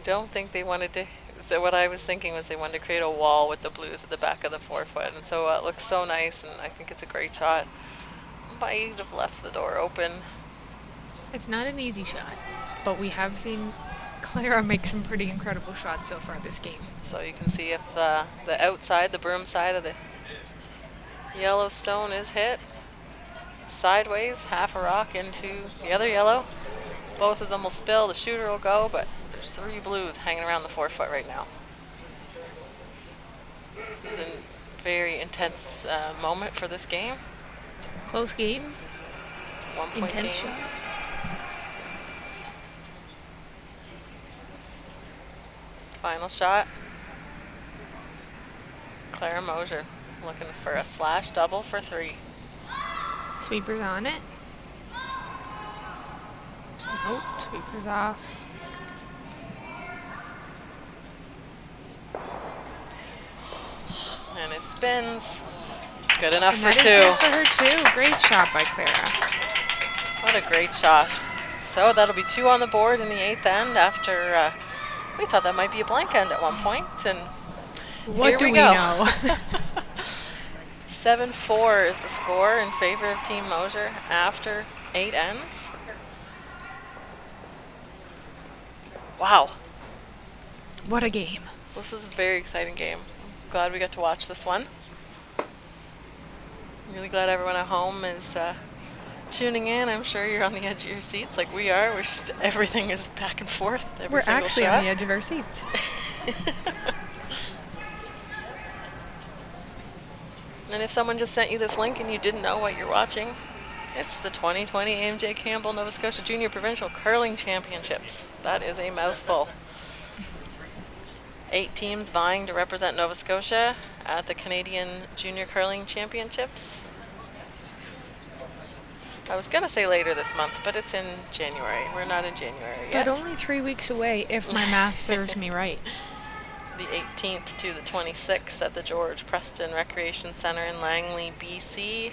don't think they wanted to. So what I was thinking was they wanted to create a wall with the blues at the back of the forefoot, and so it looks so nice, and I think it's a great shot. Might have left the door open. It's not an easy shot, but we have seen Clara make some pretty incredible shots so far this game. So you can see if the outside, the broom side of the yellow stone is hit. Sideways, half a rock into the other yellow. Both of them will spill, the shooter will go, but there's three blues hanging around the forefoot right now. This is a very intense moment for this game. Close game. 1 point Intense game. shot. Final shot. Clara Mosher looking for a slash double for three. Sweeper's on it. Nope, sweeper's off. And it spins. Good enough And for that is two. good for her too. Great shot by Clara. What a great shot. So that'll be two on the board in the eighth end after we thought that might be a blank end at one point, and What here do we we go. know? 7-4 is the score in favor of Team Mosher after 8 ends. Wow. What a game. This is a very exciting game. Glad we got to watch this one. Really glad everyone at home is tuning in. I'm sure you're on the edge of your seats like we are. Everything is back and forth. Every We're single actually shot. on the edge of our seats. And if someone just sent you this link and you didn't know what you're watching, it's the 2020 AMJ Campbell Nova Scotia Junior Provincial Curling Championships. That is a mouthful. 8 teams vying to represent Nova Scotia at the Canadian Junior Curling Championships. I was going to say later this month, but it's in January. We're not in January yet. But only 3 weeks away, if my math serves me right. The 18th to the 26th at the George Preston Recreation Centre in Langley, BC.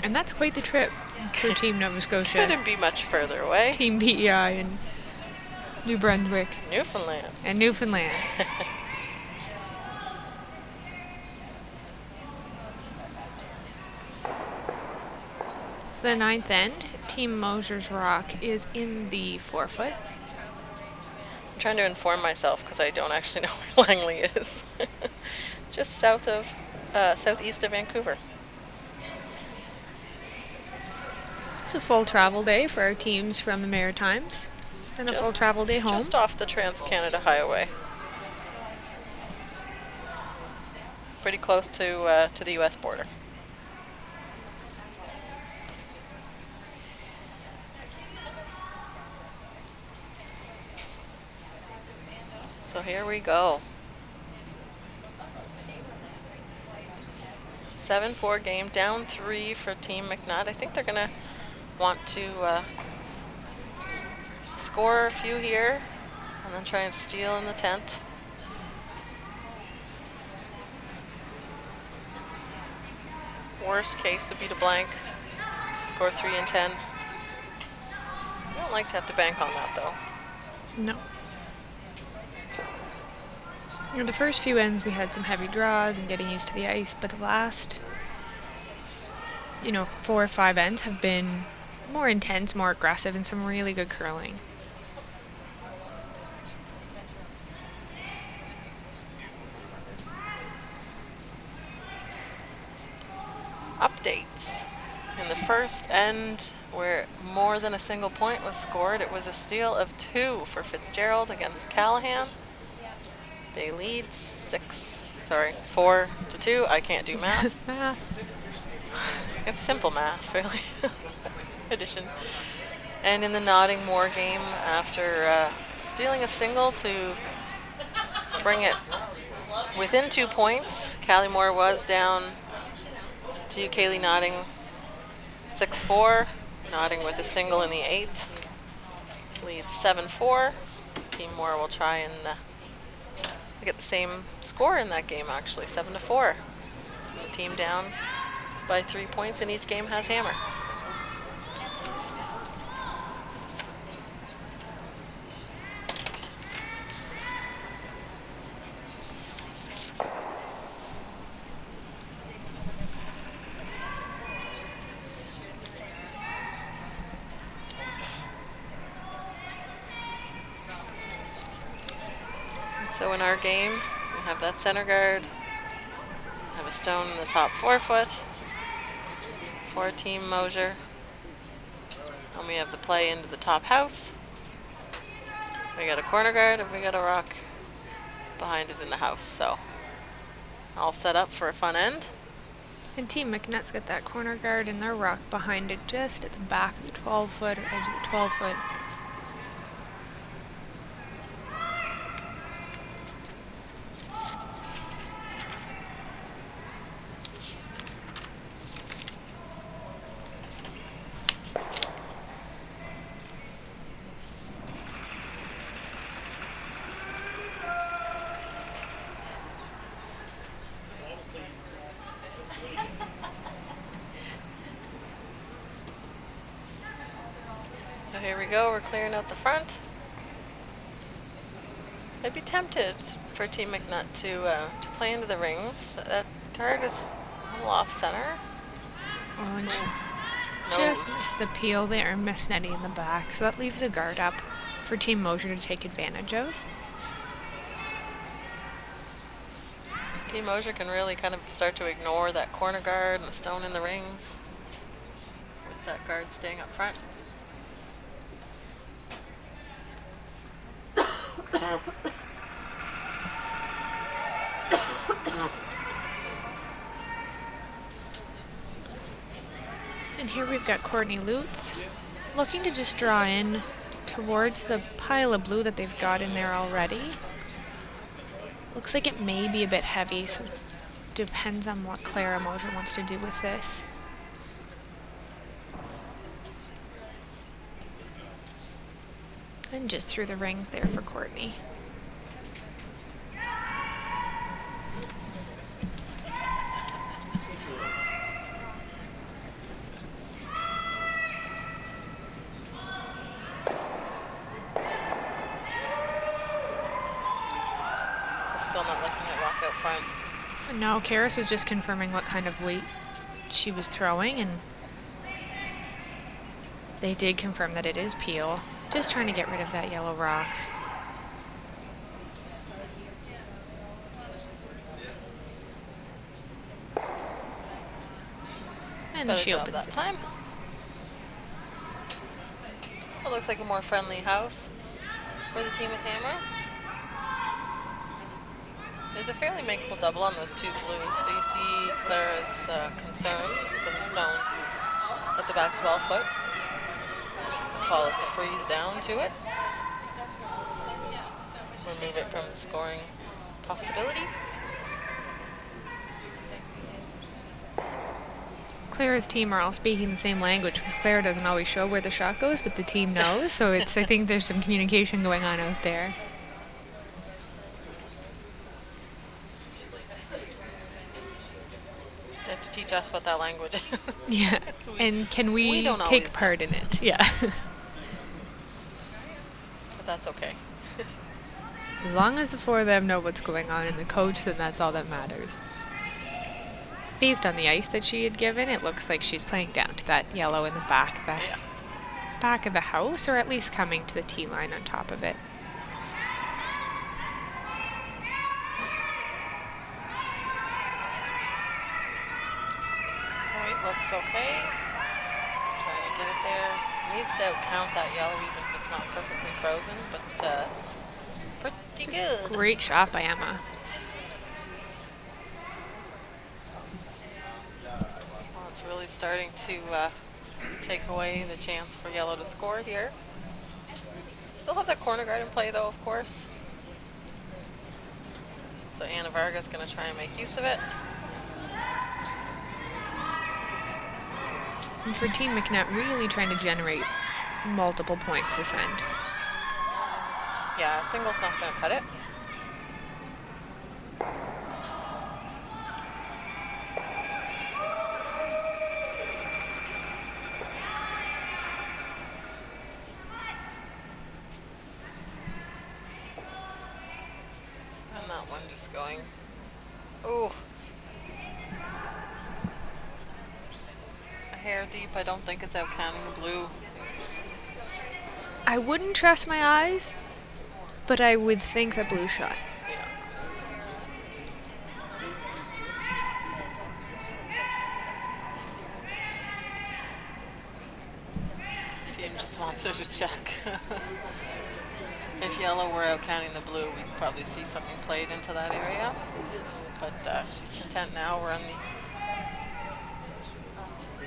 And that's quite the trip for Team Nova Scotia. Couldn't be much further away. Team PEI in New Brunswick Newfoundland. and Newfoundland. It's the ninth end. Team Mosher's rock is in the forefoot. I'm trying to inform myself because I don't actually know where Langley is. Just southeast of Vancouver. It's a full travel day for our teams from the Maritimes. And a full travel day home. Just off the Trans-Canada Highway. Pretty close to the U.S. border. So here we go. 7-4 game, down 3 for Team MacNutt. I think they're going to want to score a few here and then try and steal in the 10th. worst case would be to blank, score 3 and 10. I don't like to have to bank on that though. No. The first few ends we had some heavy draws and getting used to the ice, but the last, 4 or 5 ends have been more intense, more aggressive, and some really good curling. Updates. In the first end, where more than a single point was scored, it was a steal of 2 for Fitzgerald against Callahan. They lead 4-2. I can't do math. Math. It's simple math, really. Addition. And in the Nottingham game, after stealing a single to bring it within 2 points, Callymore was down to Kaylee Notting 6-4. Notting with a single in the 8th. Leads 7-4. Team Moore will try and get the same score in that game, actually, 7-4. And the team down by 3 points in each game has hammer. So in our game, we have that center guard, have a stone in the top 4 foot, for Team Mosher, and we have the play into the top house. We got a corner guard and we got a rock behind it in the house, so all set up for a fun end. And Team MacNutt's got that corner guard and their rock behind it just at the back of the 12 foot or edge of the 12 foot. So here we go, we're clearing out the front. I'd be tempted for Team MacNutt to play into the rings. That card is a little off center. Oh, and she just missed the peel there, missed Nettie in the back. So that leaves a guard up for Team Mosher to take advantage of. Team Mosher can really kind of start to ignore that corner guard and the stone in the rings with that guard staying up front. And here we've got Courtney Lutz looking to just draw in towards the pile of blue that they've got in there already. Looks like it may be a bit heavy, so it depends on what Clara Mosher wants to do with this. And just through the rings there for Courtney. Still not liking that rock out front. No, Karis was just confirming what kind of weight she was throwing, and they did confirm that it is peel. Just trying to get rid of that yellow rock. And Better she job opens that it time. It looks like a more friendly house for the team with hammer. There's a fairly makeable double on those 2 blues, so you see Clara's concern for the stone at the back 12 foot. Call us a freeze down to it. Remove it from the scoring possibility. Clara's team are all speaking the same language because Clara doesn't always show where the shot goes, but the team knows, so I think there's some communication going on out there. teach us what that language is. Yeah. And can we don't take always part in it? Yeah. But that's okay. As long as the four of them know what's going on in the coach, then that's all that matters. Based on the ice that she had given, it looks like she's playing down to that yellow in the back, back of the house, or at least coming to the tee line on top of it. White looks okay. Trying to get it there. Needs to count that yellow even if it's not perfectly frozen, but it's pretty good. Great shot by Emma. Well, it's really starting to take away the chance for yellow to score here. Still have that corner guard in play though, of course. So Anna Varga's going to try and make use of it. And for Team MacNutt, really trying to generate multiple points this end. Yeah, a single's not going to cut it. And that one just going. Ooh. A hair deep. I don't think it's out counting the blue. I wouldn't trust my eyes, but I would think that blue shot. Yeah. Team just wants her to check. If yellow were out counting the blue, we'd probably see something played into that area. But she's content now. We're on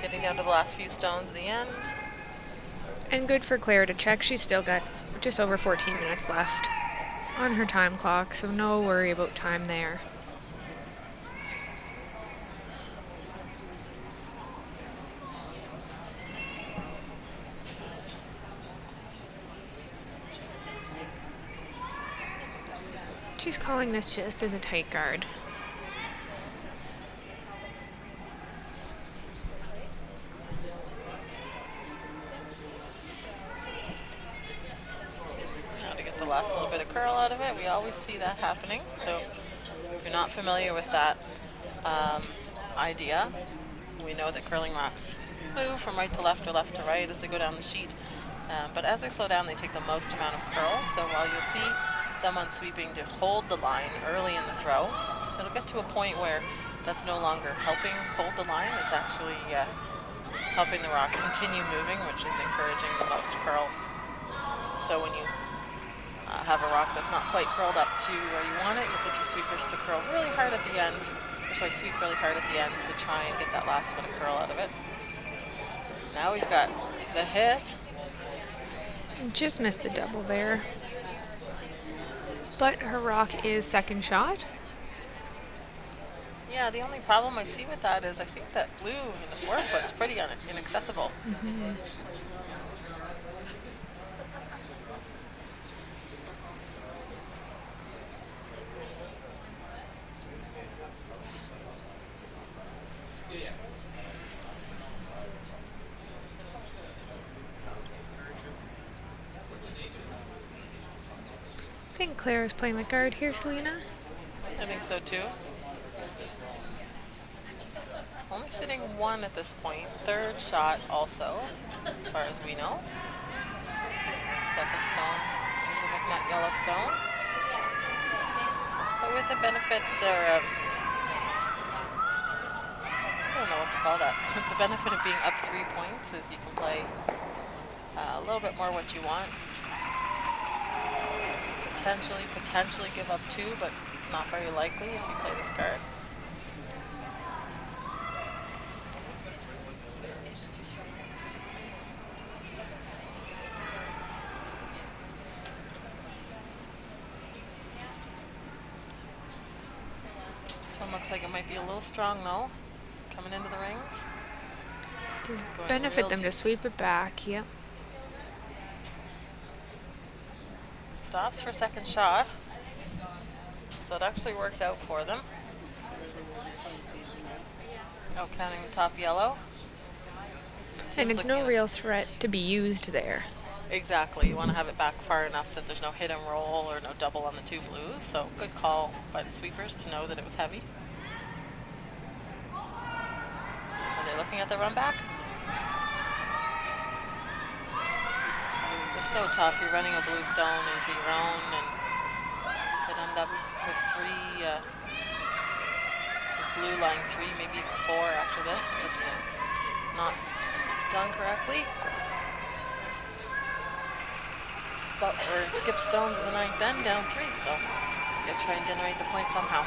getting down to the last few stones at the end. And good for Claire to check. She's still got just over 14 minutes left on her time clock, so no worry about time there. She's calling this just as a tight guard. Now to get the last little bit of curl out of it. We always see that happening. So if you're not familiar with that idea, we know that curling rocks move from right to left or left to right as they go down the sheet. But as they slow down, they take the most amount of curl. So while you'll see someone sweeping to hold the line early in the throw, it'll get to a point where that's no longer helping hold the line. It's actually helping the rock continue moving, which is encouraging the most curl. So when you have a rock that's not quite curled up to where you want it, you get your sweepers to curl really hard at the end, or sorry, sweep really hard at the end to try and get that last bit of curl out of it. Now we've got the hit. Just missed the double there. But her rock is second shot. Yeah, the only problem I see with that is I think that blue in the forefoot's pretty inaccessible. Mm-hmm. I think Claire is playing the guard here, Selena. I think so too. Only sitting one at this point. Third shot also, as far as we know. Second stone is a MacNutt yellow stone. But with the benefit, or I don't know what to call that. The benefit of being up 3 points is you can play a little bit more what you want. Potentially give up 2, but not very likely if you play this card. This one looks like it might be a little strong though, coming into the rings. To benefit them to sweep it back, yep. Stops for second shot. So it actually worked out for them. Oh, counting the top yellow. And Team's it's looking no at real threat to be used there. Exactly. You want to have it back far enough that there's no hit and roll or no double on the two blues. So good call by the sweepers to know that it was heavy. Are they looking at the run back? It's so tough. You're running a blue stone into your own, and could end up with three, blue line 3, maybe even 4 after this if it's not done correctly. But we're skip stones in the 9th end, down 3, so we gotta try and generate the point somehow.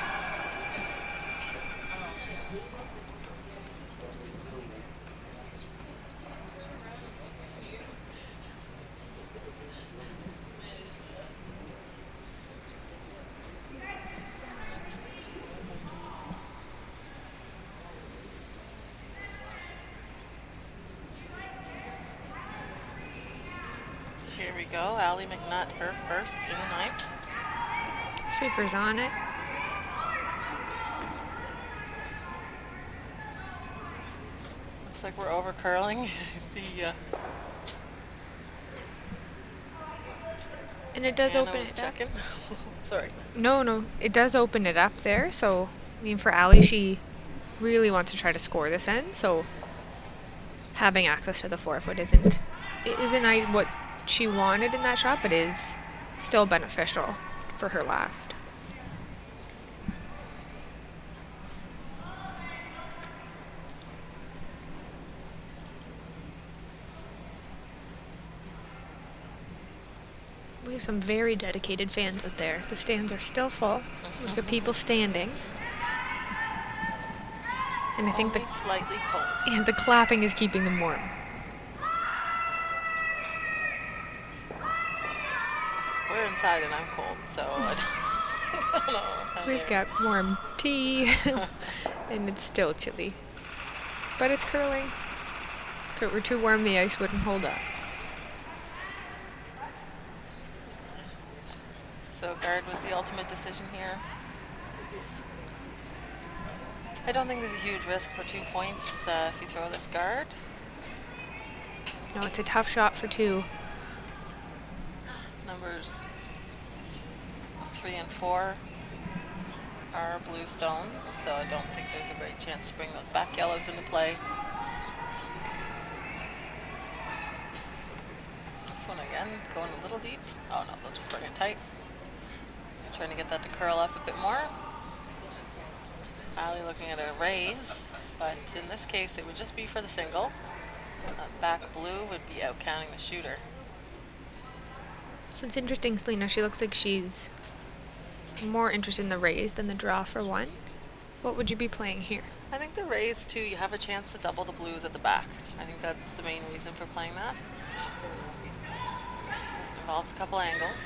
Here we go, MacNutt, her first in the 9th. Sweeper's on it. Looks like we're over curling. See, And it does Anna open was it up. checking. Sorry. No, it does open it up there. So, I mean, for Allie, she really wants to try to score this end. So, having access to the 4-foot isn't what she wanted in that shot, but is still beneficial for her last. We have some very dedicated fans out there. The stands are still full. We've got people standing. And I think Only slightly cold. the clapping is keeping them warm. We're inside and I'm cold, so I don't know how We've got warm tea, and it's still chilly. But it's curling. If it were too warm, the ice wouldn't hold up. So guard was the ultimate decision here. I don't think there's a huge risk for 2 points if you throw this guard. No, it's a tough shot for 2. Numbers 3 and 4 are blue stones, so I don't think there's a great chance to bring those back yellows into play. This one again, going a little deep. Oh no, they'll just bring it tight. Trying to get that to curl up a bit more. Allie looking at a raise, but in this case it would just be for the single. That back blue would be out counting the shooter. So it's interesting, Selena. She looks like she's more interested in the raise than the draw for 1. What would you be playing here? I think the raise too, you have a chance to double the blues at the back. I think that's the main reason for playing that. Involves a couple angles.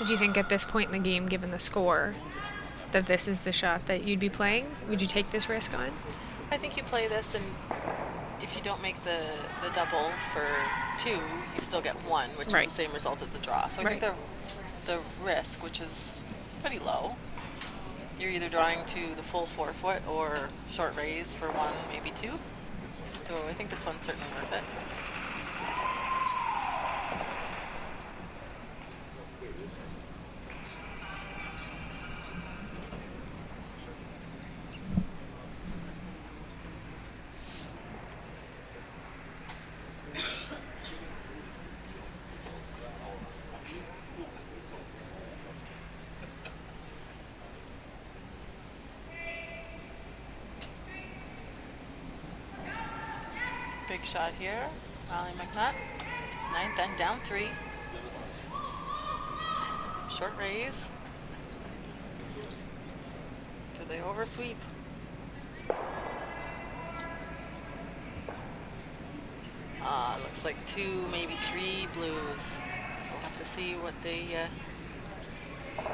Do you think at this point in the game, given the score, that this is the shot that you'd be playing? Would you take this risk on? I think you play this, and if you don't make the double for 2, you still get 1, which is the same result as the draw. So I think the risk, which is pretty low, you're either drawing to the full 4-foot or short raise for 1, maybe 2. So I think this one's certainly worth it. Big shot here, MacNutt. 9th end, down 3. Short raise. Do they oversweep? Looks like 2, maybe 3 blues. We'll have to see what the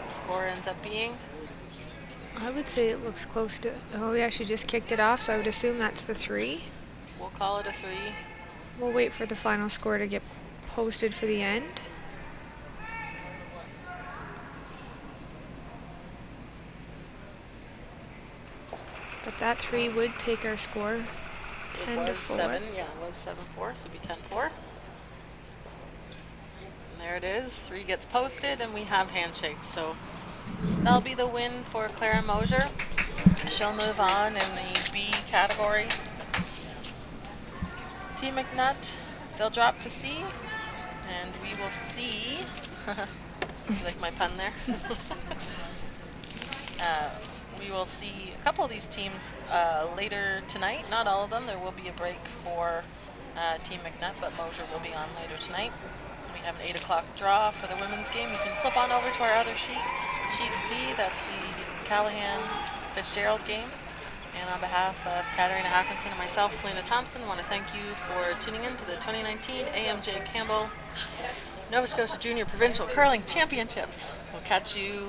score ends up being. I would say it looks close to... Oh, yeah, she just kicked it off, so I would assume that's the 3. We'll call it a 3. We'll wait for the final score to get posted for the end. But that 3 would take our score 10 It to was 4. 7, yeah, it was 7-4, so it'd be 10-4. And there it is. 3 gets posted, and we have handshakes. So that'll be the win for Clara Mosher. She'll move on in the B category. Team MacNutt, they'll drop to C, and we will see. You like my pun there? We will see a couple of these teams later tonight. Not all of them. There will be a break for Team MacNutt, but Mosher will be on later tonight. We have an 8 o'clock draw for the women's game. You can flip on over to our other sheet, Sheet Z. That's the Callahan-Fitzgerald game. And on behalf of Katarina Hackinson and myself, Selena Thompson, I want to thank you for tuning in to the 2019 AMJ Campbell Nova Scotia Junior Provincial Curling Championships. We'll catch you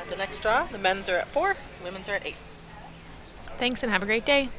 the next draw. The men's are at 4, women's are at 8. Thanks and have a great day.